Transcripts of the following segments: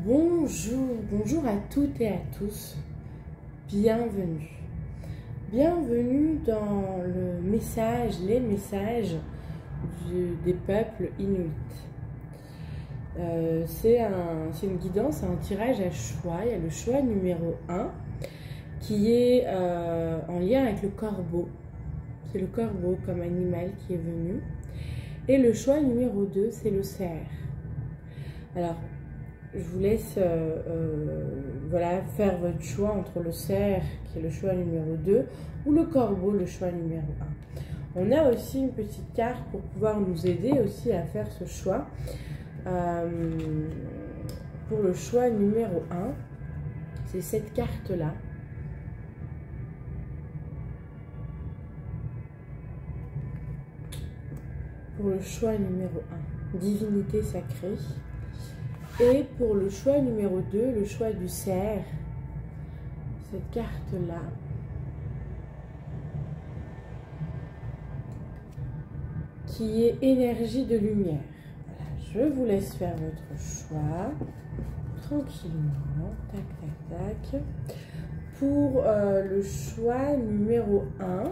Bonjour à toutes et à tous, bienvenue. Bienvenue dans les messages des peuples inuits. C'est une guidance, un tirage à choix. Il y a le choix numéro 1 qui est en lien avec le corbeau. C'est le corbeau comme animal qui est venu. Et le choix numéro 2, c'est le cerf. Alors, je vous laisse faire votre choix entre le cerf, qui est le choix numéro 2, ou le corbeau, le choix numéro 1. On a aussi une petite carte pour pouvoir nous aider aussi à faire ce choix. Pour le choix numéro 1, c'est cette carte-là. Pour le choix numéro 1, divinité sacrée. Et pour le choix numéro 2, le choix du cerf, cette carte-là. Qui est énergie de lumière. Voilà, je vous laisse faire votre choix. Tranquillement. Tac, tac, tac. Pour le choix numéro 1,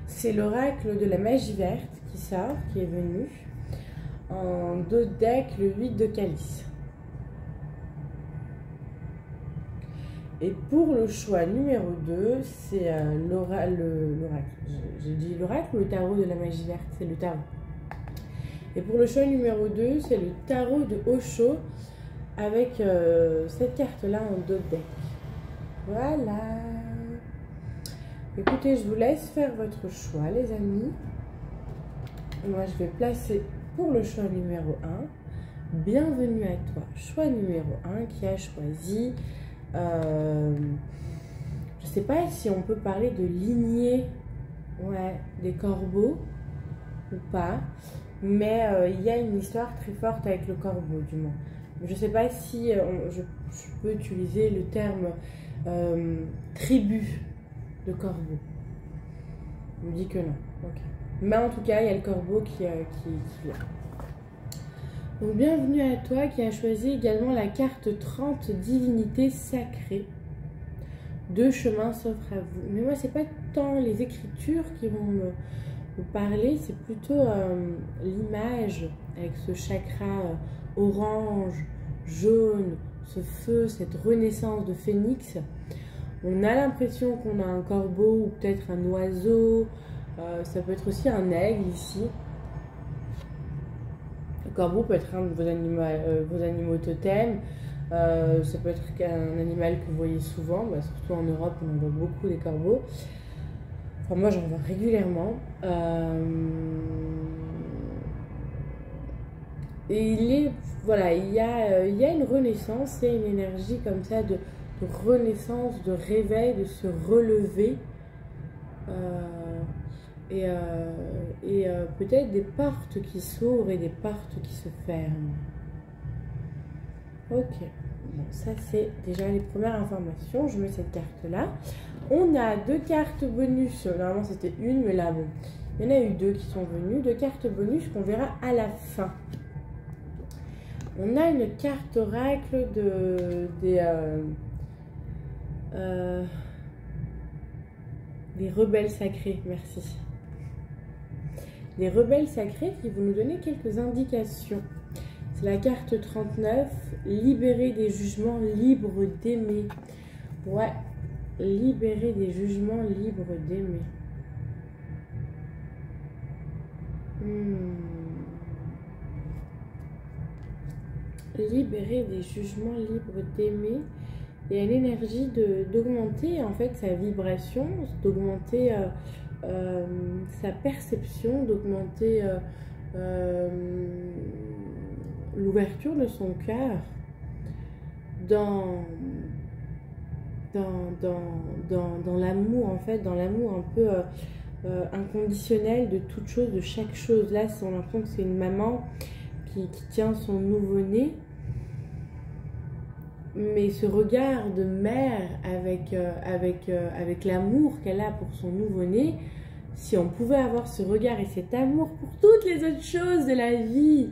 c'est l'oracle de la magie verte qui sort, qui est venu. En 2 decks, le 8 de calice. Et pour le choix numéro 2, c'est l'oracle. J'ai dit l'oracle ou le tarot de la magie verte? C'est le tarot. Et pour le choix numéro 2, c'est le tarot de Osho avec cette carte-là en 2 decks. Voilà. Écoutez, je vous laisse faire votre choix, les amis. Moi, je vais placer pour le choix numéro 1. Bienvenue à toi. Choix numéro 1 qui a choisi... je ne sais pas si on peut parler de lignée des corbeaux ou pas, mais il y a une histoire très forte avec le corbeau, du moins. Je ne sais pas si je peux utiliser le terme tribu de corbeau. On me dit que non. Okay. Mais en tout cas, il y a le corbeau qui vient. Donc bienvenue à toi qui a choisi également la carte 30 divinité sacrée. 2 chemins s'offrent à vous. Mais moi, c'est pas tant les écritures qui vont me parler, c'est plutôt l'image avec ce chakra orange, jaune, ce feu, cette renaissance de phénix. On a l'impression qu'on a un corbeau ou peut-être un oiseau. Ça peut être aussi un aigle ici. Le corbeau peut être un de vos animaux totems. Ça peut être un animal que vous voyez souvent. Surtout en Europe, on en voit beaucoup des corbeaux. Enfin, moi, j'en vois régulièrement. Et il y a une renaissance et une énergie comme ça de renaissance, de réveil, de se relever. Peut-être des portes qui s'ouvrent et des portes qui se ferment. Ok, bon, ça c'est déjà les premières informations. Je mets cette carte là. On a 2 cartes bonus. Normalement c'était une, mais là bon, il y en a eu 2 qui sont venues. 2 cartes bonus qu'on verra à la fin. On a une carte oracle des rebelles sacrés, merci. Les rebelles sacrés qui vont nous donner quelques indications. C'est la carte 39, libérer des jugements libres d'aimer. Ouais, libérer des jugements libres d'aimer. Libérer des jugements libres d'aimer. Il y a l'énergie d'augmenter en fait sa vibration, d'augmenter sa perception, d'augmenter l'ouverture de son cœur dans l'amour en fait, dans l'amour un peu inconditionnel de toute chose, de chaque chose. Là, on a l'impression que c'est une maman qui tient son nouveau-né. Mais ce regard de mère avec l'amour qu'elle a pour son nouveau-né, si on pouvait avoir ce regard et cet amour pour toutes les autres choses de la vie,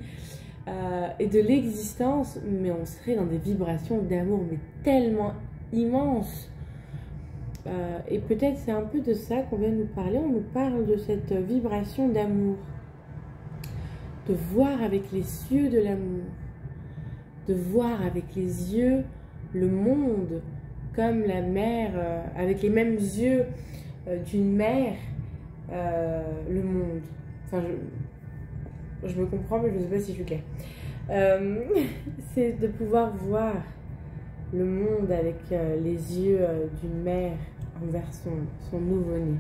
et de l'existence, mais on serait dans des vibrations d'amour, mais tellement immenses. Et peut-être c'est un peu de ça qu'on vient nous parler. On nous parle de cette vibration d'amour, de voir avec les yeux de l'amour, de voir avec les yeux le monde comme la mère, avec les mêmes yeux d'une mère, le monde. Enfin, je me comprends, mais je ne sais pas si je suis claire. C'est de pouvoir voir le monde avec les yeux d'une mère envers son nouveau-né.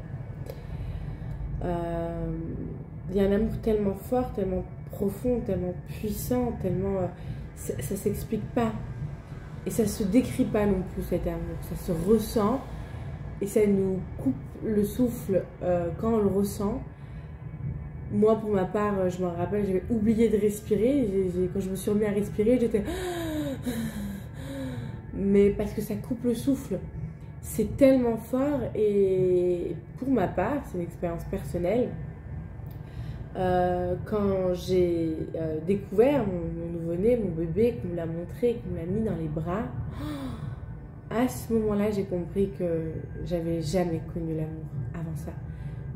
Il y a un amour tellement fort, tellement profond, tellement puissant, tellement... ça s'explique pas. Et ça se décrit pas non plus, cet amour. Ça se ressent et ça nous coupe le souffle quand on le ressent. Moi, pour ma part, je me rappelle, j'avais oublié de respirer. Quand je me suis remis à respirer, j'étais... Mais parce que ça coupe le souffle. C'est tellement fort et pour ma part, c'est une expérience personnelle. Quand j'ai découvert mon nouveau-né, mon bébé, qu'on me l'a montré, qu'on me l'a mis dans les bras, à ce moment-là, j'ai compris que j'avais jamais connu l'amour avant ça.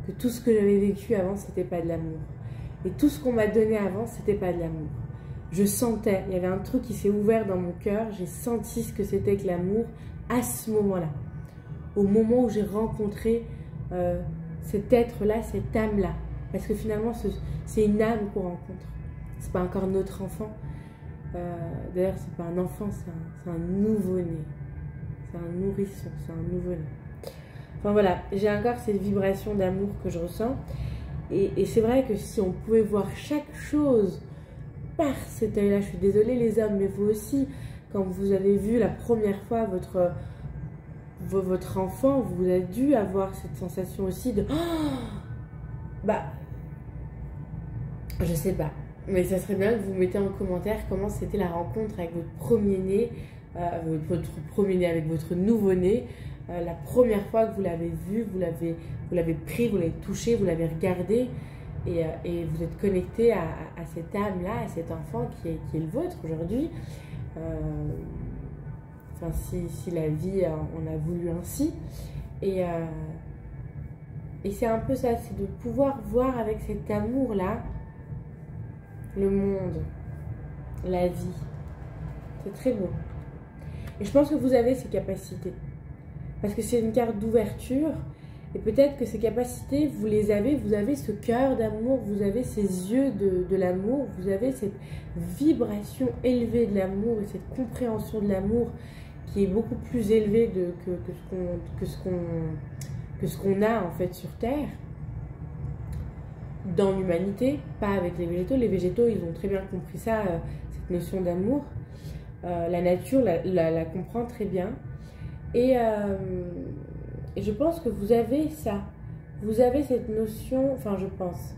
Que tout ce que j'avais vécu avant, c'était pas de l'amour. Et tout ce qu'on m'a donné avant, c'était pas de l'amour. Je sentais, il y avait un truc qui s'est ouvert dans mon cœur, j'ai senti ce que c'était que l'amour à ce moment-là. Au moment où j'ai rencontré cet être-là, cette âme-là. Parce que finalement, c'est une âme qu'on rencontre. C'est pas encore notre enfant. D'ailleurs, c'est pas un enfant, c'est un nouveau-né. C'est un nourrisson, c'est un nouveau-né. Enfin voilà, j'ai encore cette vibration d'amour que je ressens. Et c'est vrai que si on pouvait voir chaque chose par cet œil-là, je suis désolée les hommes, mais vous aussi, quand vous avez vu la première fois votre enfant, vous avez dû avoir cette sensation aussi de... bah, je sais pas. Mais ça serait bien que vous mettez en commentaire comment c'était la rencontre avec votre premier-né, votre premier-né avec votre nouveau-né. La première fois que vous l'avez vu, vous l'avez pris, vous l'avez touché, vous l'avez regardé et vous êtes connecté à cette âme-là, à cet enfant qui est le vôtre aujourd'hui. Enfin, si la vie en a voulu ainsi. Et c'est un peu ça, c'est de pouvoir voir avec cet amour-là le monde, la vie. C'est très beau. Et je pense que vous avez ces capacités. Parce que c'est une carte d'ouverture. Et peut-être que ces capacités, vous les avez. Vous avez ce cœur d'amour. Vous avez ces yeux de l'amour. Vous avez cette vibration élevée de l'amour et cette compréhension de l'amour qui est beaucoup plus élevée que ce qu'on a en fait sur Terre. Dans l'humanité, pas avec les végétaux. Les végétaux, ils ont très bien compris ça, cette notion d'amour. La nature la comprend très bien. Et je pense que vous avez ça. Vous avez cette notion, enfin je pense.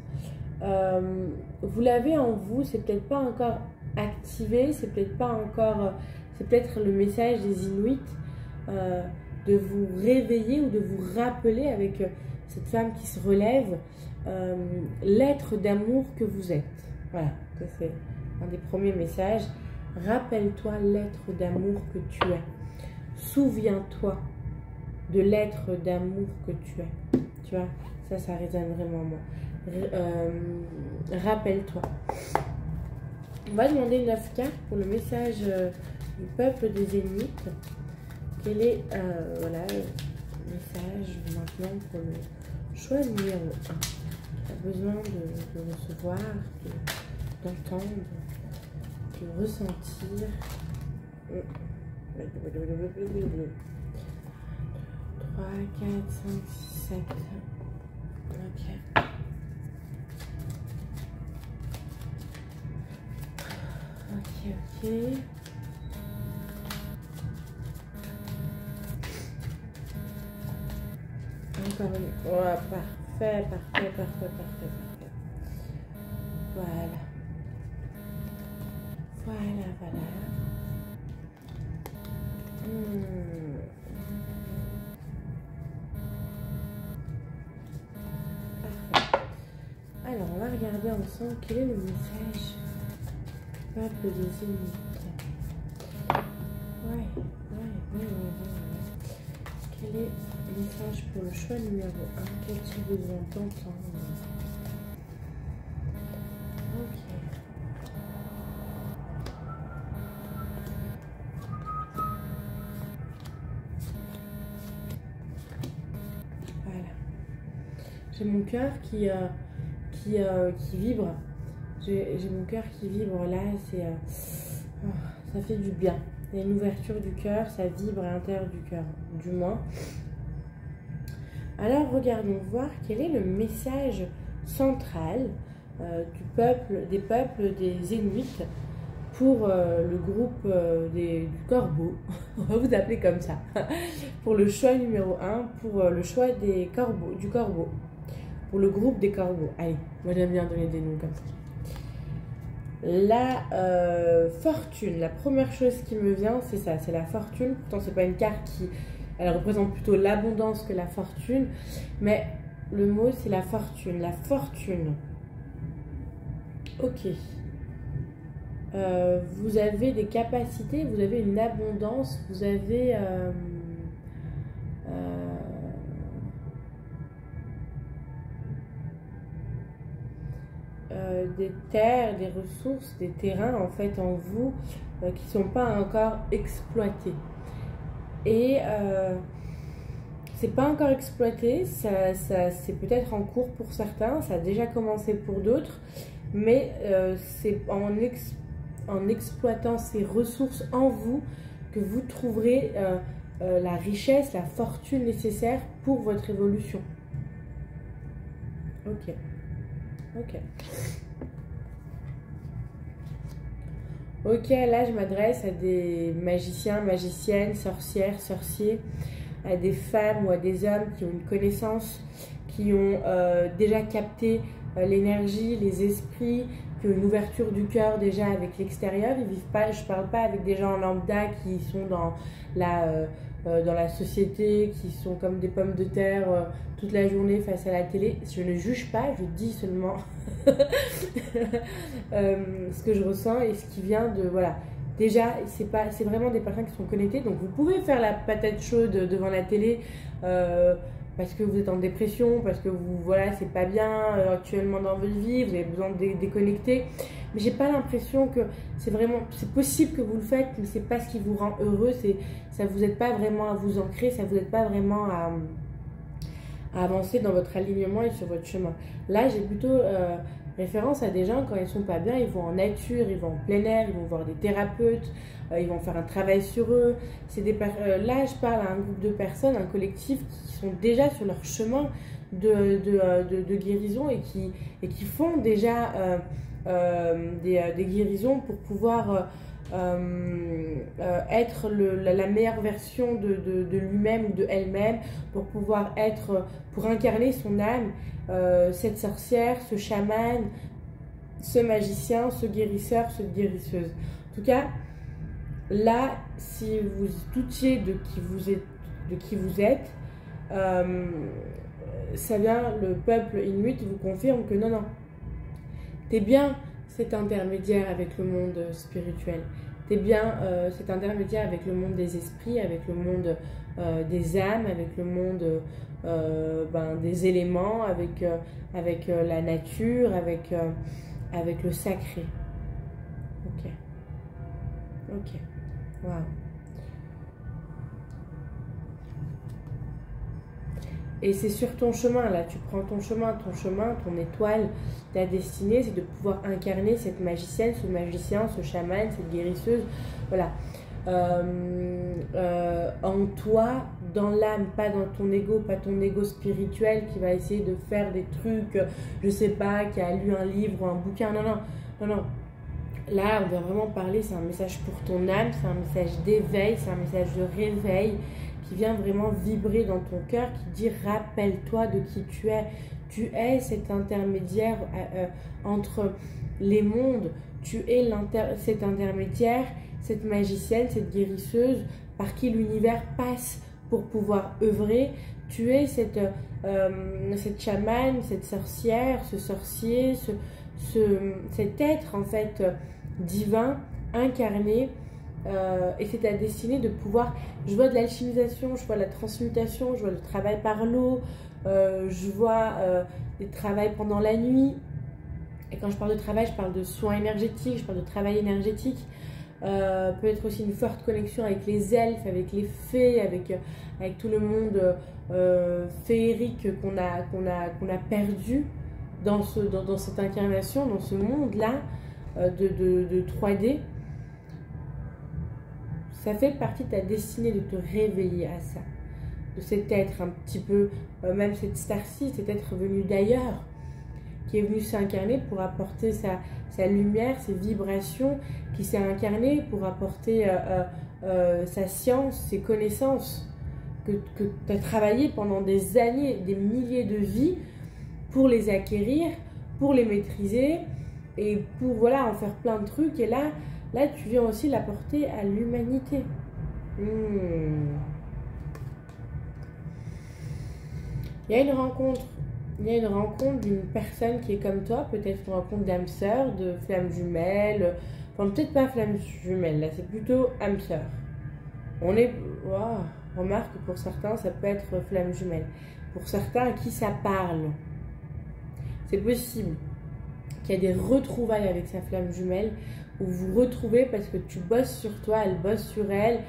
Vous l'avez en vous, c'est peut-être pas encore activé, c'est peut-être pas encore... c'est peut-être le message des Inuits de vous réveiller ou de vous rappeler avec cette femme qui se relève l'être d'amour que vous êtes. Voilà, ça c'est un des premiers messages. Rappelle-toi l'être d'amour que tu es. Souviens-toi de l'être d'amour que tu es. Tu vois, ça résonne vraiment moi. Rappelle-toi. On va demander 9 cartes pour le message du peuple des Inuits. Quel est voilà, le message maintenant pour le choix numéro 1. Tu as besoin de recevoir, d'entendre, de ressentir. 3, 4, 5, 6, 7. Ok. Ok. Encore une. Ouais, parfait. Voilà. Parfait. Alors, on va regarder ensemble quel est le message Peuple des Inuits. Ouais. Quel est le message pour le choix numéro 1? Qu'as-tu besoin d'entendre? Ok. Voilà. J'ai mon cœur qui vibre. J'ai mon cœur qui vibre là. Ça fait du bien. Il y a une ouverture du cœur, ça vibre à l'intérieur du cœur, du moins. Alors regardons voir quel est le message central des peuples des Inuits pour le groupe du corbeau. On va vous appeler comme ça. Pour le choix numéro 1, pour le choix du corbeau. Pour le groupe des corbeaux. Allez, moi j'aime bien donner des noms comme ça. La fortune, la première chose qui me vient, c'est ça, c'est la fortune. Pourtant, c'est pas une carte elle représente plutôt l'abondance que la fortune. Mais le mot, c'est la fortune. La fortune. Ok. Vous avez des capacités, vous avez une abondance, vous avez... des terres, des ressources, des terrains en fait en vous qui ne sont pas encore exploités. Et c'est pas encore exploité, c'est peut-être en cours pour certains, ça a déjà commencé pour d'autres, mais c'est en exploitant ces ressources en vous que vous trouverez la richesse, la fortune nécessaire pour votre évolution. Ok. Ok, là je m'adresse à des magiciens, magiciennes, sorcières, sorciers, à des femmes ou à des hommes qui ont une connaissance, qui ont déjà capté l'énergie, les esprits, qui ont une ouverture du cœur déjà avec l'extérieur. Ils vivent pas, je parle pas avec des gens lambda qui sont dans la société, qui sont comme des pommes de terre toute la journée face à la télé. Je ne juge pas, je dis seulement ce que je ressens et ce qui vient de... Voilà. Déjà, c'est vraiment des personnes qui sont connectées. Donc, vous pouvez faire la patate chaude devant la télé parce que vous êtes en dépression, parce que voilà, c'est pas bien actuellement dans votre vie, vous avez besoin de déconnecter. Mais j'ai pas l'impression que c'est possible que vous le faites, mais c'est pas ce qui vous rend heureux. Ça vous aide pas vraiment à vous ancrer, ça vous aide pas vraiment à avancer dans votre alignement et sur votre chemin. Là, j'ai plutôt référence à des gens, quand ils sont pas bien, ils vont en nature, ils vont en plein air, ils vont voir des thérapeutes, ils vont faire un travail sur eux. Là, je parle à un groupe de personnes, un collectif qui sont déjà sur leur chemin de guérison et qui font déjà des guérisons pour pouvoir être la meilleure version de lui-même ou de elle-même, pour pouvoir pour incarner son âme, cette sorcière, ce chaman, ce magicien, ce guérisseur, cette guérisseuse. En tout cas, là, si vous doutiez de qui vous êtes, ça vient, le peuple inuit vous confirme que non, t'es bien cet intermédiaire avec le monde spirituel. T'es bien cet intermédiaire avec le monde des esprits, avec le monde des âmes, avec le monde des éléments, avec la nature, avec le sacré. Ok. Waouh. Et c'est sur ton chemin, là, tu prends ton chemin, ton étoile, ta destinée, c'est de pouvoir incarner cette magicienne, ce magicien, ce chaman, cette guérisseuse, voilà. En toi, dans l'âme, pas dans ton ego, pas ton ego spirituel qui va essayer de faire des trucs, je sais pas, qui a lu un livre ou un bouquin, non. Là, on va vraiment parler, c'est un message pour ton âme, c'est un message d'éveil, c'est un message de réveil, qui vient vraiment vibrer dans ton cœur, qui dit rappelle-toi de qui tu es. Tu es cet intermédiaire entre les mondes. Tu es cet intermédiaire, cette magicienne, cette guérisseuse par qui l'univers passe pour pouvoir œuvrer. Tu es cette chamane, cette sorcière, ce sorcier, cet être en fait divin, incarné. Et c'est ta destinée de pouvoir, je vois de l'alchimisation, je vois la transmutation, je vois le travail par l'eau, je vois des travails pendant la nuit. Et quand je parle de travail, je parle de soins énergétiques, je parle de travail énergétique. Peut-être aussi une forte connexion avec les elfes, avec les fées, avec tout le monde féerique qu'on a perdu dans cette incarnation, dans ce monde-là de 3D. Ça fait partie de ta destinée de te réveiller à ça, de cet être un petit peu, même cette star-ci, cet être venu d'ailleurs, qui est venu s'incarner pour apporter sa lumière, ses vibrations, qui s'est incarné pour apporter sa science, ses connaissances, que tu as travaillé pendant des années, des milliers de vies pour les acquérir, pour les maîtriser et pour voilà, en faire plein de trucs. Et là tu viens aussi l'apporter à l'humanité. Il y a une rencontre. Il y a une rencontre d'une personne qui est comme toi, peut-être une rencontre d'âme sœur, de flamme jumelle, enfin peut-être pas flamme jumelle, là c'est plutôt âme sœur. On est, wow, remarque que pour certains ça peut être flamme jumelle. Pour certains à qui ça parle, c'est possible qu'il y ait des retrouvailles avec sa flamme jumelle, où vous vous retrouvez parce que tu bosses sur toi, elle bosse sur elle,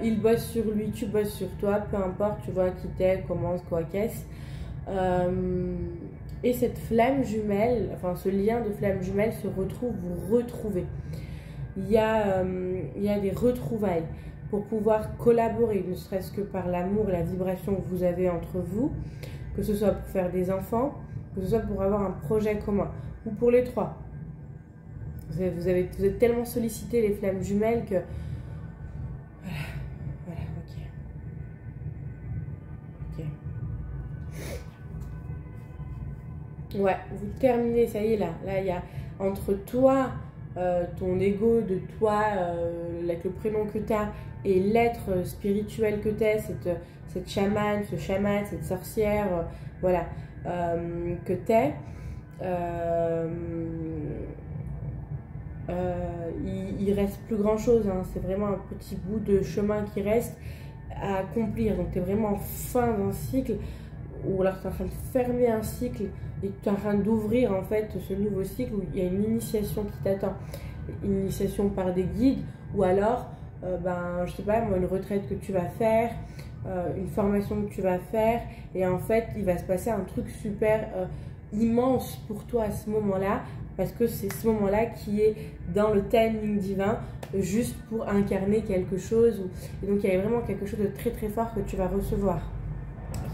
il bosse sur lui, tu bosses sur toi, peu importe, tu vois qui t'es, comment, quoi, qu'est-ce. Et cette flamme jumelle, enfin ce lien de flamme jumelle se retrouve, vous retrouvez. Il y a des retrouvailles pour pouvoir collaborer, ne serait-ce que par l'amour et la vibration que vous avez entre vous, que ce soit pour faire des enfants, que ce soit pour avoir un projet commun, ou pour les trois. Vous êtes tellement sollicité les flammes jumelles que... Voilà, ok. Ouais, vous terminez, ça y est, là il y a entre toi, ton ego de toi, avec le prénom que tu as, et l'être spirituel que tu es, cette chamane, ce chaman, cette sorcière, voilà, que tu es, il reste plus grand chose, hein. C'est vraiment un petit bout de chemin qui reste à accomplir. Donc tu es vraiment en fin d'un cycle, ou alors tu es en train de fermer un cycle et tu es en train d'ouvrir en fait ce nouveau cycle où il y a une initiation qui t'attend, une initiation par des guides, ou alors je sais pas moi, une retraite que tu vas faire, une formation que tu vas faire, et en fait il va se passer un truc super immense pour toi à ce moment-là, parce que c'est ce moment-là qui est dans le timing divin, juste pour incarner quelque chose. Et donc il y a vraiment quelque chose de très très fort que tu vas recevoir,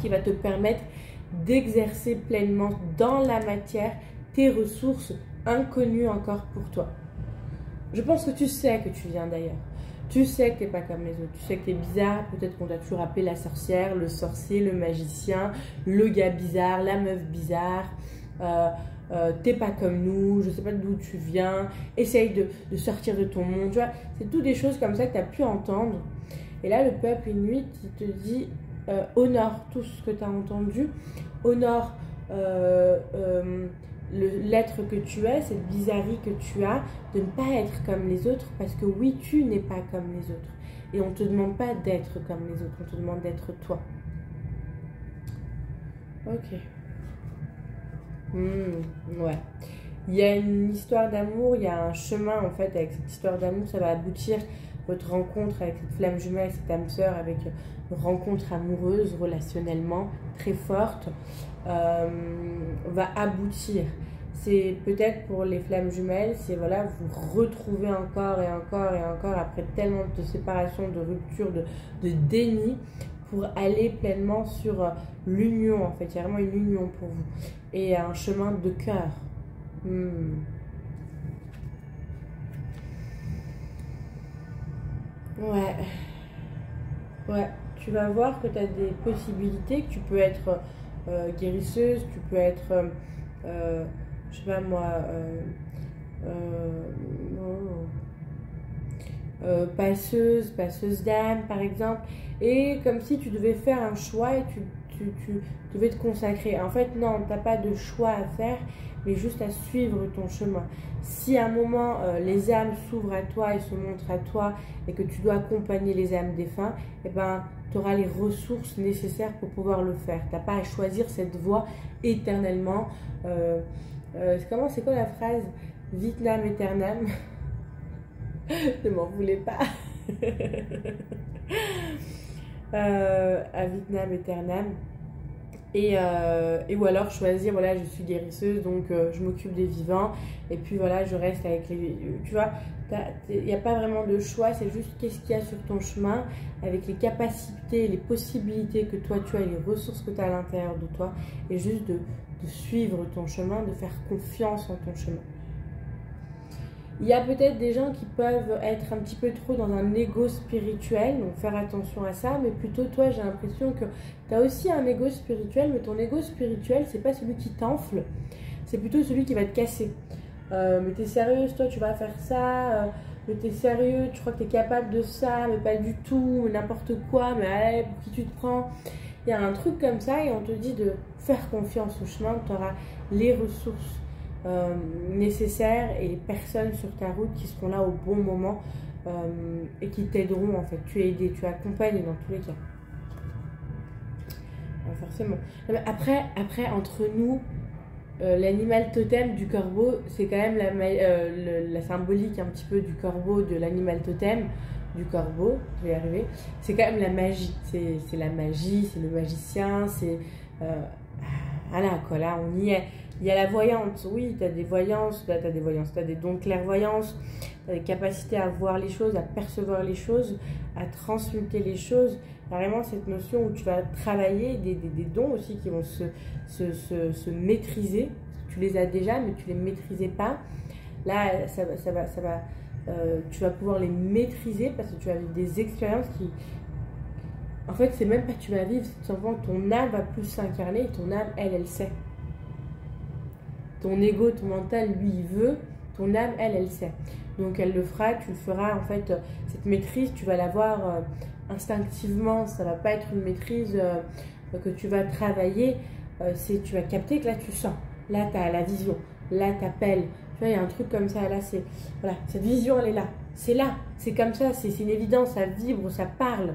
qui va te permettre d'exercer pleinement dans la matière tes ressources inconnues encore pour toi. Je pense que tu sais que tu viens d'ailleurs. Tu sais que tu n'es pas comme les autres. Tu sais que tu es bizarre. Peut-être qu'on t'a toujours appelé la sorcière, le sorcier, le magicien, le gars bizarre, la meuf bizarre. T'es pas comme nous, je sais pas d'où tu viens, essaye de sortir de ton monde, tu vois, c'est toutes des choses comme ça que tu as pu entendre. Et là le peuple inuit il te dit honore tout ce que tu as entendu, honore l'être que tu es, cette bizarrerie que tu as, de ne pas être comme les autres, parce que oui, tu n'es pas comme les autres, et on te demande pas d'être comme les autres, on te demande d'être toi. Ok. Ouais. Il y a une histoire d'amour, il y a un chemin en fait avec cette histoire d'amour, ça va aboutir, votre rencontre avec cette flamme jumelle, cette âme sœur, avec une rencontre amoureuse, relationnellement très forte, va aboutir. C'est peut-être pour les flammes jumelles, c'est voilà, vous retrouvez encore et encore et encore après tellement de séparation, de rupture, de déni, pour aller pleinement sur l'union en fait. Il y a vraiment une union pour vous. Et un chemin de cœur. Ouais. Ouais. Tu vas voir que tu as des possibilités, que tu peux être guérisseuse, tu peux être, je sais pas moi, passeuse d'âme par exemple, et comme si tu devais faire un choix et tu devais te consacrer. En fait non, t'as pas de choix à faire, mais juste à suivre ton chemin. Si à un moment, les âmes s'ouvrent à toi et se montrent à toi et que tu dois accompagner les âmes défunts, eh ben, tu auras les ressources nécessaires pour pouvoir le faire. Tu n'as pas à choisir cette voie éternellement. C'est quoi la phrase? Vietnam éternam. Ne m'en voulez pas. À Vietnam éternam. Et ou alors choisir, voilà, je suis guérisseuse, donc je m'occupe des vivants. Et puis voilà, je reste avec les... Tu vois, il n'y a pas vraiment de choix, c'est juste qu'est-ce qu'il y a sur ton chemin, avec les capacités, les possibilités que toi tu as, les ressources que tu as à l'intérieur de toi, et juste de suivre ton chemin, de faire confiance en ton chemin. Il y a peut-être des gens qui peuvent être un petit peu trop dans un ego spirituel, donc faire attention à ça, mais plutôt toi, j'ai l'impression que tu as aussi un ego spirituel, mais ton ego spirituel, c'est pas celui qui t'enfle, c'est plutôt celui qui va te casser. Mais t'es sérieuse, toi, tu vas faire ça, mais t'es sérieux, tu crois que t'es capable de ça, mais pas du tout, mais n'importe quoi, mais allez, pour qui tu te prends? Il y a un truc comme ça et on te dit de faire confiance au chemin, tu auras les ressources nécessaires et les personnes sur ta route qui seront là au bon moment et qui t'aideront en fait. Tu es aidé, tu accompagnes dans tous les cas. Forcément. Après entre nous, l'animal totem du corbeau, c'est quand même la symbolique un petit peu du corbeau, de l'animal totem du corbeau, je vais y arriver. C'est quand même la magie. C'est la magie, c'est le magicien, c'est... voilà quoi, là on y est. Il y a la voyante, oui, tu as des voyances, tu as des dons de clairvoyance, tu as des capacités à voir les choses, à percevoir les choses, à transmuter les choses. Il y a vraiment cette notion où tu vas travailler des dons aussi qui vont se maîtriser. Tu les as déjà, mais tu ne les maîtrisais pas. Là, tu vas pouvoir les maîtriser parce que tu vas vivre des expériences qui... En fait, c'est même pas que tu vas vivre, c'est tout simplement que ton âme va plus s'incarner et ton âme, elle sait. Ton ego, ton mental, lui, il veut. Ton âme, elle sait. Donc, elle le fera, tu le feras. En fait, cette maîtrise, tu vas l'avoir instinctivement. Ça va pas être une maîtrise que tu vas travailler. Tu vas capter que là, tu sens. Là, tu as la vision. Là, tu appelles. Tu vois, il y a un truc comme ça. Là, c'est... Voilà, cette vision, elle est là. C'est là. C'est comme ça. C'est une évidence. Ça vibre, ça parle.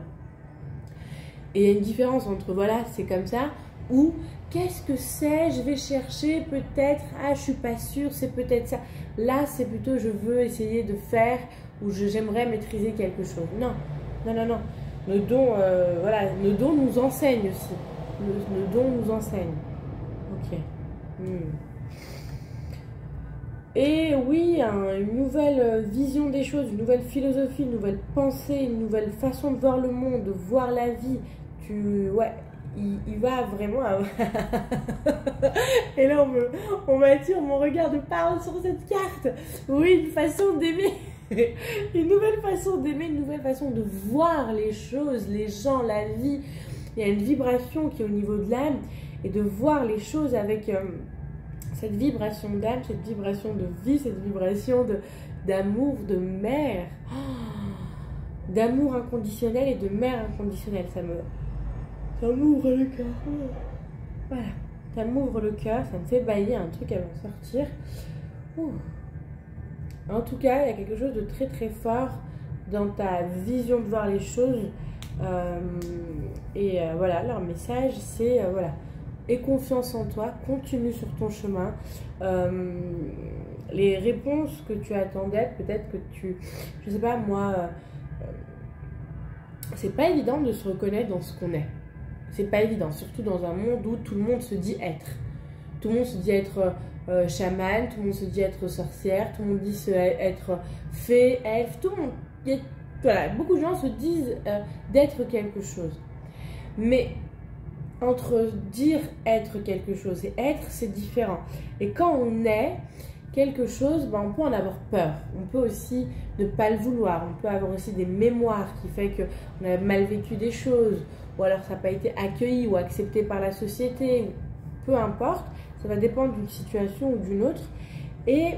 Et il y a une différence entre, voilà, c'est comme ça, ou qu'est-ce que c'est, je vais chercher peut-être, ah je suis pas sûre, c'est peut-être ça. Là c'est plutôt je veux essayer de faire, ou j'aimerais maîtriser quelque chose. Non, non, non, non. Nos dons, voilà, nos dons nous enseignent aussi. Nos dons nous enseignent. Ok. Et oui, une nouvelle vision des choses, une nouvelle philosophie, une nouvelle pensée, une nouvelle façon de voir le monde, de voir la vie. Ouais, il va vraiment... Et là, on m'attire mon regard de parole sur cette carte. Oui, une façon d'aimer. Une nouvelle façon d'aimer, une nouvelle façon de voir les choses, les gens, la vie. Il y a une vibration qui est au niveau de l'âme. Et de voir les choses avec cette vibration d'âme, cette vibration de vie, cette vibration d'amour, de mère. D'amour inconditionnel et de mère inconditionnelle. Ça m'ouvre le cœur. Voilà. Ça m'ouvre le cœur, ça me fait bailler un truc à m'en sortir. Ouh. En tout cas, il y a quelque chose de très très fort dans ta vision de voir les choses. Voilà, leur message, c'est voilà. Aie confiance en toi, continue sur ton chemin. Les réponses que tu attendais, peut-être que je sais pas moi, c'est pas évident de se reconnaître dans ce qu'on est. C'est pas évident, surtout dans un monde où tout le monde se dit être. Tout le monde se dit être chaman, tout le monde se dit être sorcière, tout le monde dit être fée, elfe, tout le monde. Voilà, beaucoup de gens se disent d'être quelque chose. Mais entre dire être quelque chose et être, c'est différent. Et quand on est quelque chose, ben on peut en avoir peur. On peut aussi ne pas le vouloir. On peut avoir aussi des mémoires qui fait qu'on a mal vécu des choses. Ou alors ça n'a pas été accueilli ou accepté par la société. Peu importe. Ça va dépendre d'une situation ou d'une autre. Et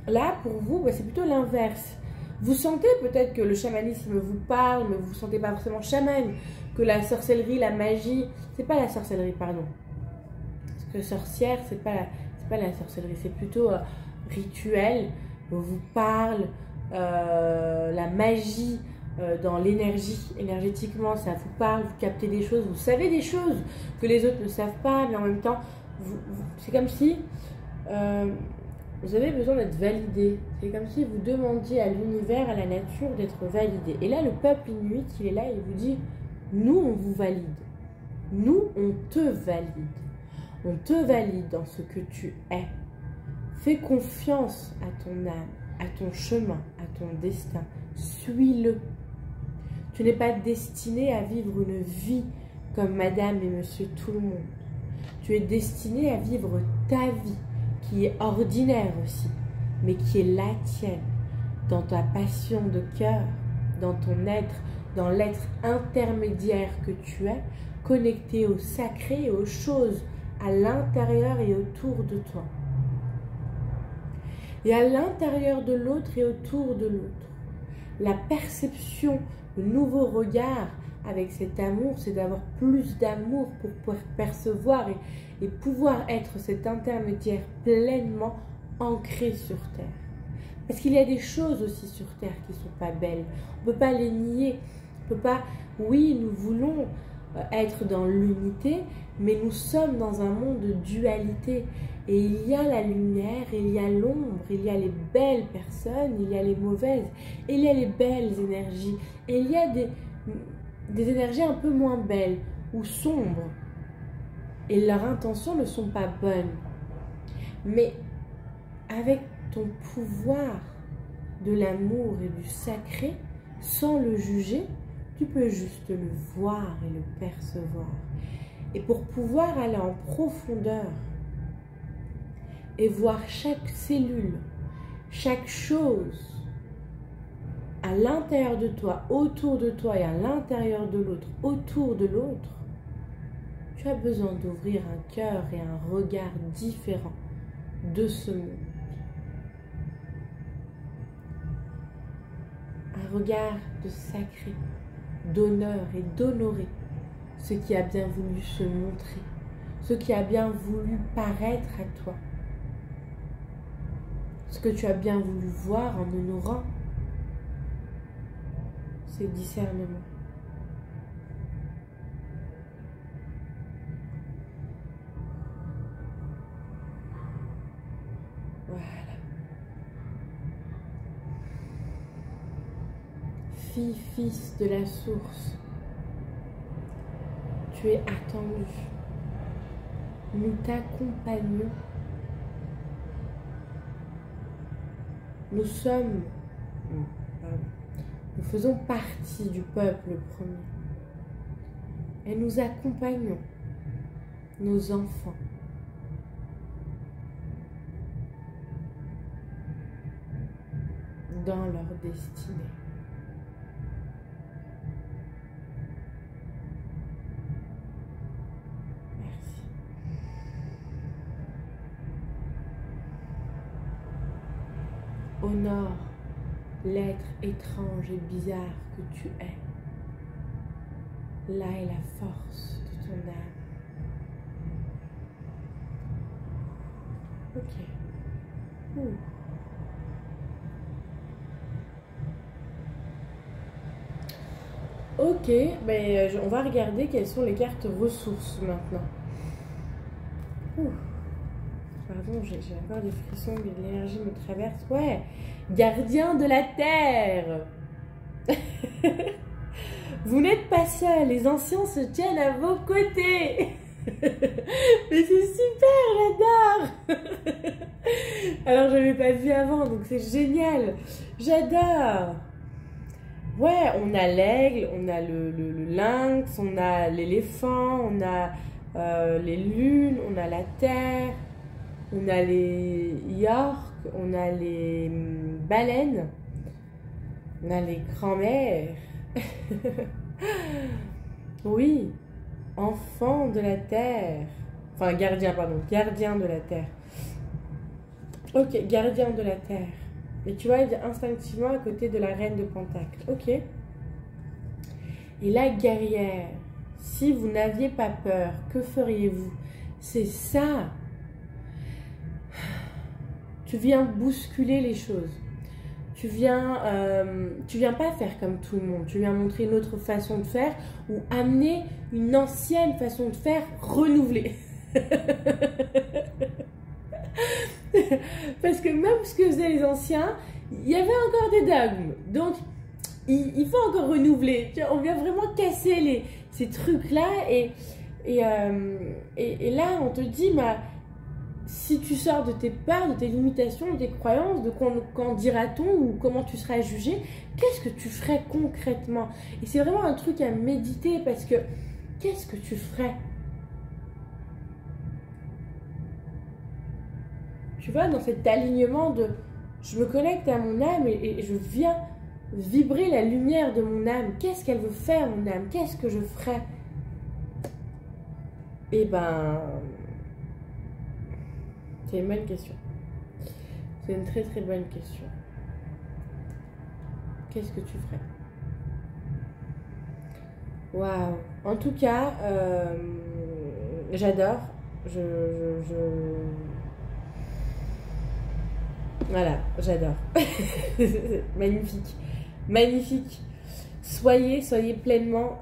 là, pour vous, ben c'est plutôt l'inverse. Vous sentez peut-être que le chamanisme vous parle, mais vous ne vous sentez pas forcément chaman. Que la sorcellerie, la magie, c'est pas la sorcellerie, pardon. Parce que sorcière, c'est pas c'est pas la sorcellerie, c'est plutôt rituel, on vous parle, la magie dans l'énergie, énergétiquement, ça vous parle, vous captez des choses, vous savez des choses que les autres ne savent pas, mais en même temps, c'est comme si vous avez besoin d'être validé. C'est comme si vous demandiez à l'univers, à la nature d'être validé. Et là, le peuple inuit, il est là et il vous dit, nous, on vous valide. Nous, on te valide. On te valide dans ce que tu es. Fais confiance à ton âme, à ton chemin, à ton destin. Suis-le. Tu n'es pas destiné à vivre une vie comme madame et monsieur tout le monde. Tu es destiné à vivre ta vie, qui est ordinaire aussi, mais qui est la tienne, dans ta passion de cœur, dans ton être, dans l'être intermédiaire que tu es, connecté au sacré et aux choses à l'intérieur et autour de toi. Et à l'intérieur de l'autre et autour de l'autre. La perception, le nouveau regard avec cet amour, c'est d'avoir plus d'amour pour pouvoir percevoir et pouvoir être cet intermédiaire pleinement ancré sur Terre. Parce qu'il y a des choses aussi sur Terre qui ne sont pas belles. On ne peut pas les nier. On peut pas... Oui, nous voulons être dans l'unité, mais nous sommes dans un monde de dualité. Et il y a la lumière, il y a l'ombre, il y a les belles personnes, il y a les mauvaises, et il y a les belles énergies. Et il y a des énergies un peu moins belles ou sombres. Et leurs intentions ne sont pas bonnes. Mais avec ton pouvoir de l'amour et du sacré, sans le juger, tu peux juste le voir et le percevoir. Et pour pouvoir aller en profondeur et voir chaque cellule, chaque chose à l'intérieur de toi, autour de toi et à l'intérieur de l'autre, autour de l'autre, tu as besoin d'ouvrir un cœur et un regard différent de ce monde. Un regard de sacré, d'honneur et d'honorer ce qui a bien voulu se montrer, ce qui a bien voulu paraître à toi, ce que tu as bien voulu voir en honorant. C'est discernement. Voilà. Fille, fils de la source, tu es attendu. Nous t'accompagnons. Nous sommes... Nous faisons partie du peuple premier. Et nous accompagnons nos enfants. Dans leur destinée. Merci. Honore l'être étrange et bizarre que tu es. Là est la force de ton âme. Ok. Ok, ben, on va regarder quelles sont les cartes ressources maintenant. Pardon, j'ai encore des frissons, l'énergie me traverse. Ouais, gardien de la terre. Vous n'êtes pas seul, les anciens se tiennent à vos côtés. Mais c'est super, j'adore. Alors je ne l'avais pas vu avant, donc c'est génial. J'adore. Ouais, on a l'aigle, on a le lynx, on a l'éléphant, on a les lunes, on a la terre, on a les yorks, on a les baleines, on a les grands-mères. Oui, enfant de la terre. Enfin, gardien, pardon, gardien de la terre. Ok, gardien de la terre. Et tu vois, il est instinctivement à côté de la reine de Pentacle. Ok. Et la guerrière, si vous n'aviez pas peur, que feriez-vous? C'est ça. tu viens bousculer les choses. Tu viens pas faire comme tout le monde. Tu viens montrer une autre façon de faire ou amener une ancienne façon de faire renouvelée. Parce que même ce que faisaient les anciens, il y avait encore des dogmes. Donc, il faut encore renouveler. Tu vois, on vient vraiment casser ces trucs-là. Et là, on te dit, bah, si tu sors de tes peurs, de tes limitations, de tes croyances, de quand dira-t-on ou comment tu seras jugé, qu'est-ce que tu ferais concrètement? Et c'est vraiment un truc à méditer parce que qu'est-ce que tu ferais? Tu vois, dans cet alignement de je me connecte à mon âme et je viens vibrer la lumière de mon âme. Qu'est-ce qu'elle veut faire, mon âme? Qu'est-ce que je ferais? Eh ben, c'est une bonne question. C'est une très très bonne question. Qu'est-ce que tu ferais? Waouh! En tout cas, j'adore. Voilà, j'adore. Magnifique. Magnifique. Soyez pleinement.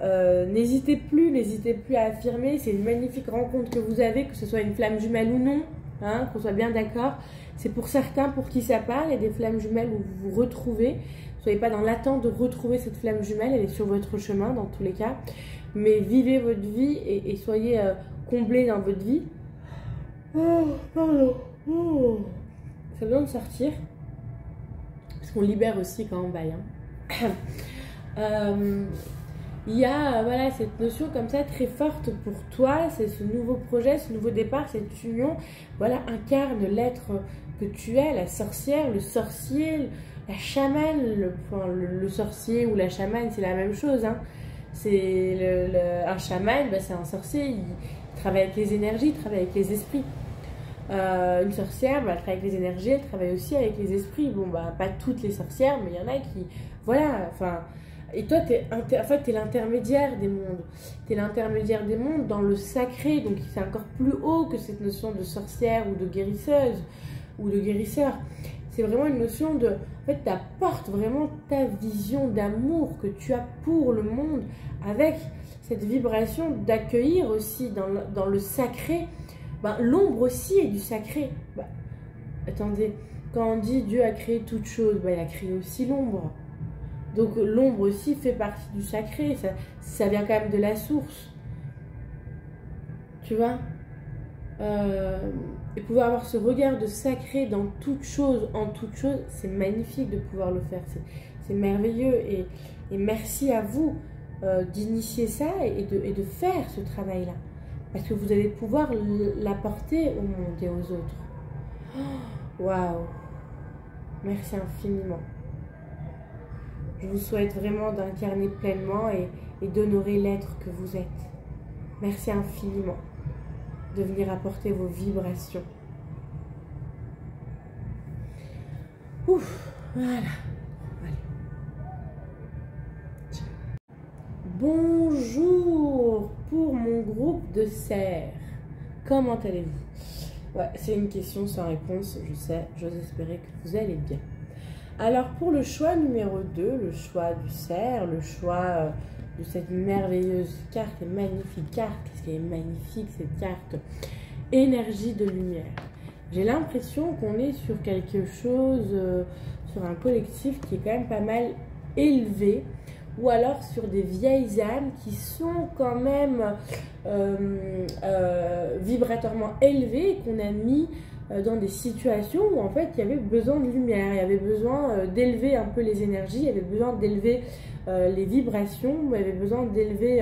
N'hésitez plus à affirmer. C'est une magnifique rencontre que vous avez, que ce soit une flamme jumelle ou non. Hein, qu'on soit bien d'accord. C'est pour certains pour qui ça parle. Il y a des flammes jumelles où vous vous retrouvez. Soyez pas dans l'attente de retrouver cette flamme jumelle. Elle est sur votre chemin dans tous les cas. Mais vivez votre vie et soyez comblés dans votre vie. Oh, pardon. Oh. Ça a besoin de sortir. Parce qu'on libère aussi quand on baille. Hein. Il y a voilà, cette notion comme ça très forte pour toi, c'est ce nouveau projet, ce nouveau départ, cette union, voilà, incarne l'être que tu es, la sorcière, le sorcier, la chamane, le sorcier ou la chamane, c'est la même chose. Hein. C'est un chaman, ben, c'est un sorcier, il travaille avec les énergies, il travaille avec les esprits. Une sorcière, bah, elle travaille avec les énergies, elle travaille aussi avec les esprits. Bon, bah, pas toutes les sorcières, mais il y en a qui, voilà, enfin... Et toi, en fait, t'es l'intermédiaire des mondes. T'es l'intermédiaire des mondes dans le sacré. Donc, c'est encore plus haut que cette notion de sorcière ou de guérisseuse ou de guérisseur. C'est vraiment une notion de... En fait, t'apportes vraiment ta vision d'amour que tu as pour le monde avec cette vibration d'accueillir aussi dans le sacré. Ben, l'ombre aussi est du sacré. Ben, attendez, quand on dit Dieu a créé toute chose, ben, il a créé aussi l'ombre. Donc l'ombre aussi fait partie du sacré, ça vient quand même de la source. Tu vois, et pouvoir avoir ce regard de sacré dans toute chose, en toute chose, c'est magnifique de pouvoir le faire. C'est merveilleux et merci à vous d'initier ça et de faire ce travail-là. Parce que vous allez pouvoir l'apporter au monde et aux autres. Waouh! Merci infiniment. Je vous souhaite vraiment d'incarner pleinement et d'honorer l'être que vous êtes. Merci infiniment de venir apporter vos vibrations. Ouf, voilà. Bonjour pour mon groupe de serres. Comment allez-vous? Ouais, c'est une question sans réponse, je sais. J'ose espérer que vous allez bien. Alors pour le choix numéro 2, le choix du cerf, le choix de cette merveilleuse carte et magnifique carte, qu'est-ce qui est magnifique cette carte, énergie de lumière. J'ai l'impression qu'on est sur quelque chose, sur un collectif qui est quand même pas mal élevé, ou alors sur des vieilles âmes qui sont quand même vibratoirement élevées et qu'on a mis dans des situations où en fait il y avait besoin de lumière, il y avait besoin d'élever un peu les énergies, il y avait besoin d'élever les vibrations, il y avait besoin d'élever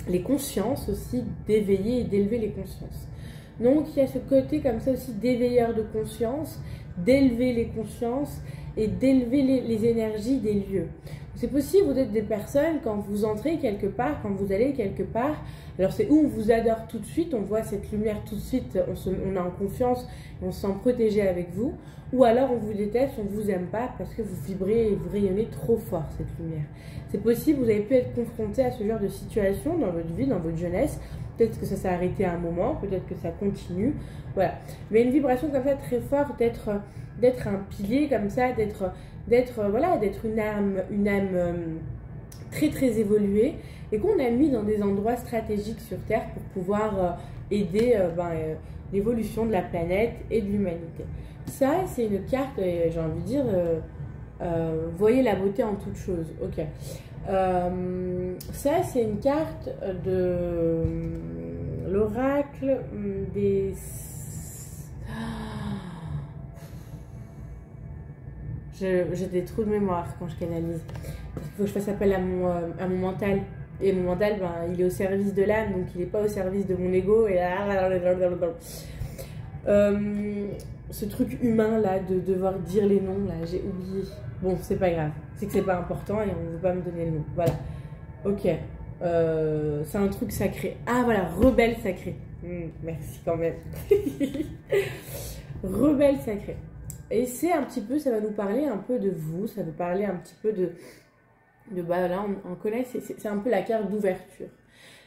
les consciences aussi, d'éveiller et d'élever les consciences. Donc il y a ce côté comme ça aussi d'éveilleur de conscience, d'élever les consciences et d'élever les énergies des lieux. C'est possible, vous êtes des personnes, quand vous entrez quelque part, quand vous allez quelque part, Alors c'est où on vous adore tout de suite, on voit cette lumière tout de suite, on est en confiance, on se sent protégé avec vous. Ou alors on vous déteste, on ne vous aime pas parce que vous vibrez et vous rayonnez trop fort cette lumière. C'est possible, vous avez pu être confronté à ce genre de situation dans votre vie, dans votre jeunesse. Peut-être que ça s'est arrêté à un moment, peut-être que ça continue. Voilà. Mais une vibration comme ça très forte, d'être un pilier comme ça, d'être une âme très très évoluée et qu'on a mis dans des endroits stratégiques sur Terre pour pouvoir aider l'évolution de la planète et de l'humanité. Ça, c'est une carte, j'ai envie de dire, voyez la beauté en toute chose. Ok. Ça, c'est une carte de l'oracle des... J'ai des trous de mémoire quand je canalise. Il faut que je fasse appel à mon mental. Et mon mental, il est au service de l'âme, donc il n'est pas au service de mon ego. Et ce truc humain là, de devoir dire les noms, là, j'ai oublié. Bon, c'est pas grave. C'est que c'est pas important et on ne veut pas me donner le nom. Voilà. Ok. C'est un truc sacré. Ah voilà, rebelle sacrée. Merci quand même. Rebelle sacrée. Et c'est un petit peu, ça va nous parler un peu de vous, ça va parler un petit peu de là on connaît, c'est un peu la carte d'ouverture.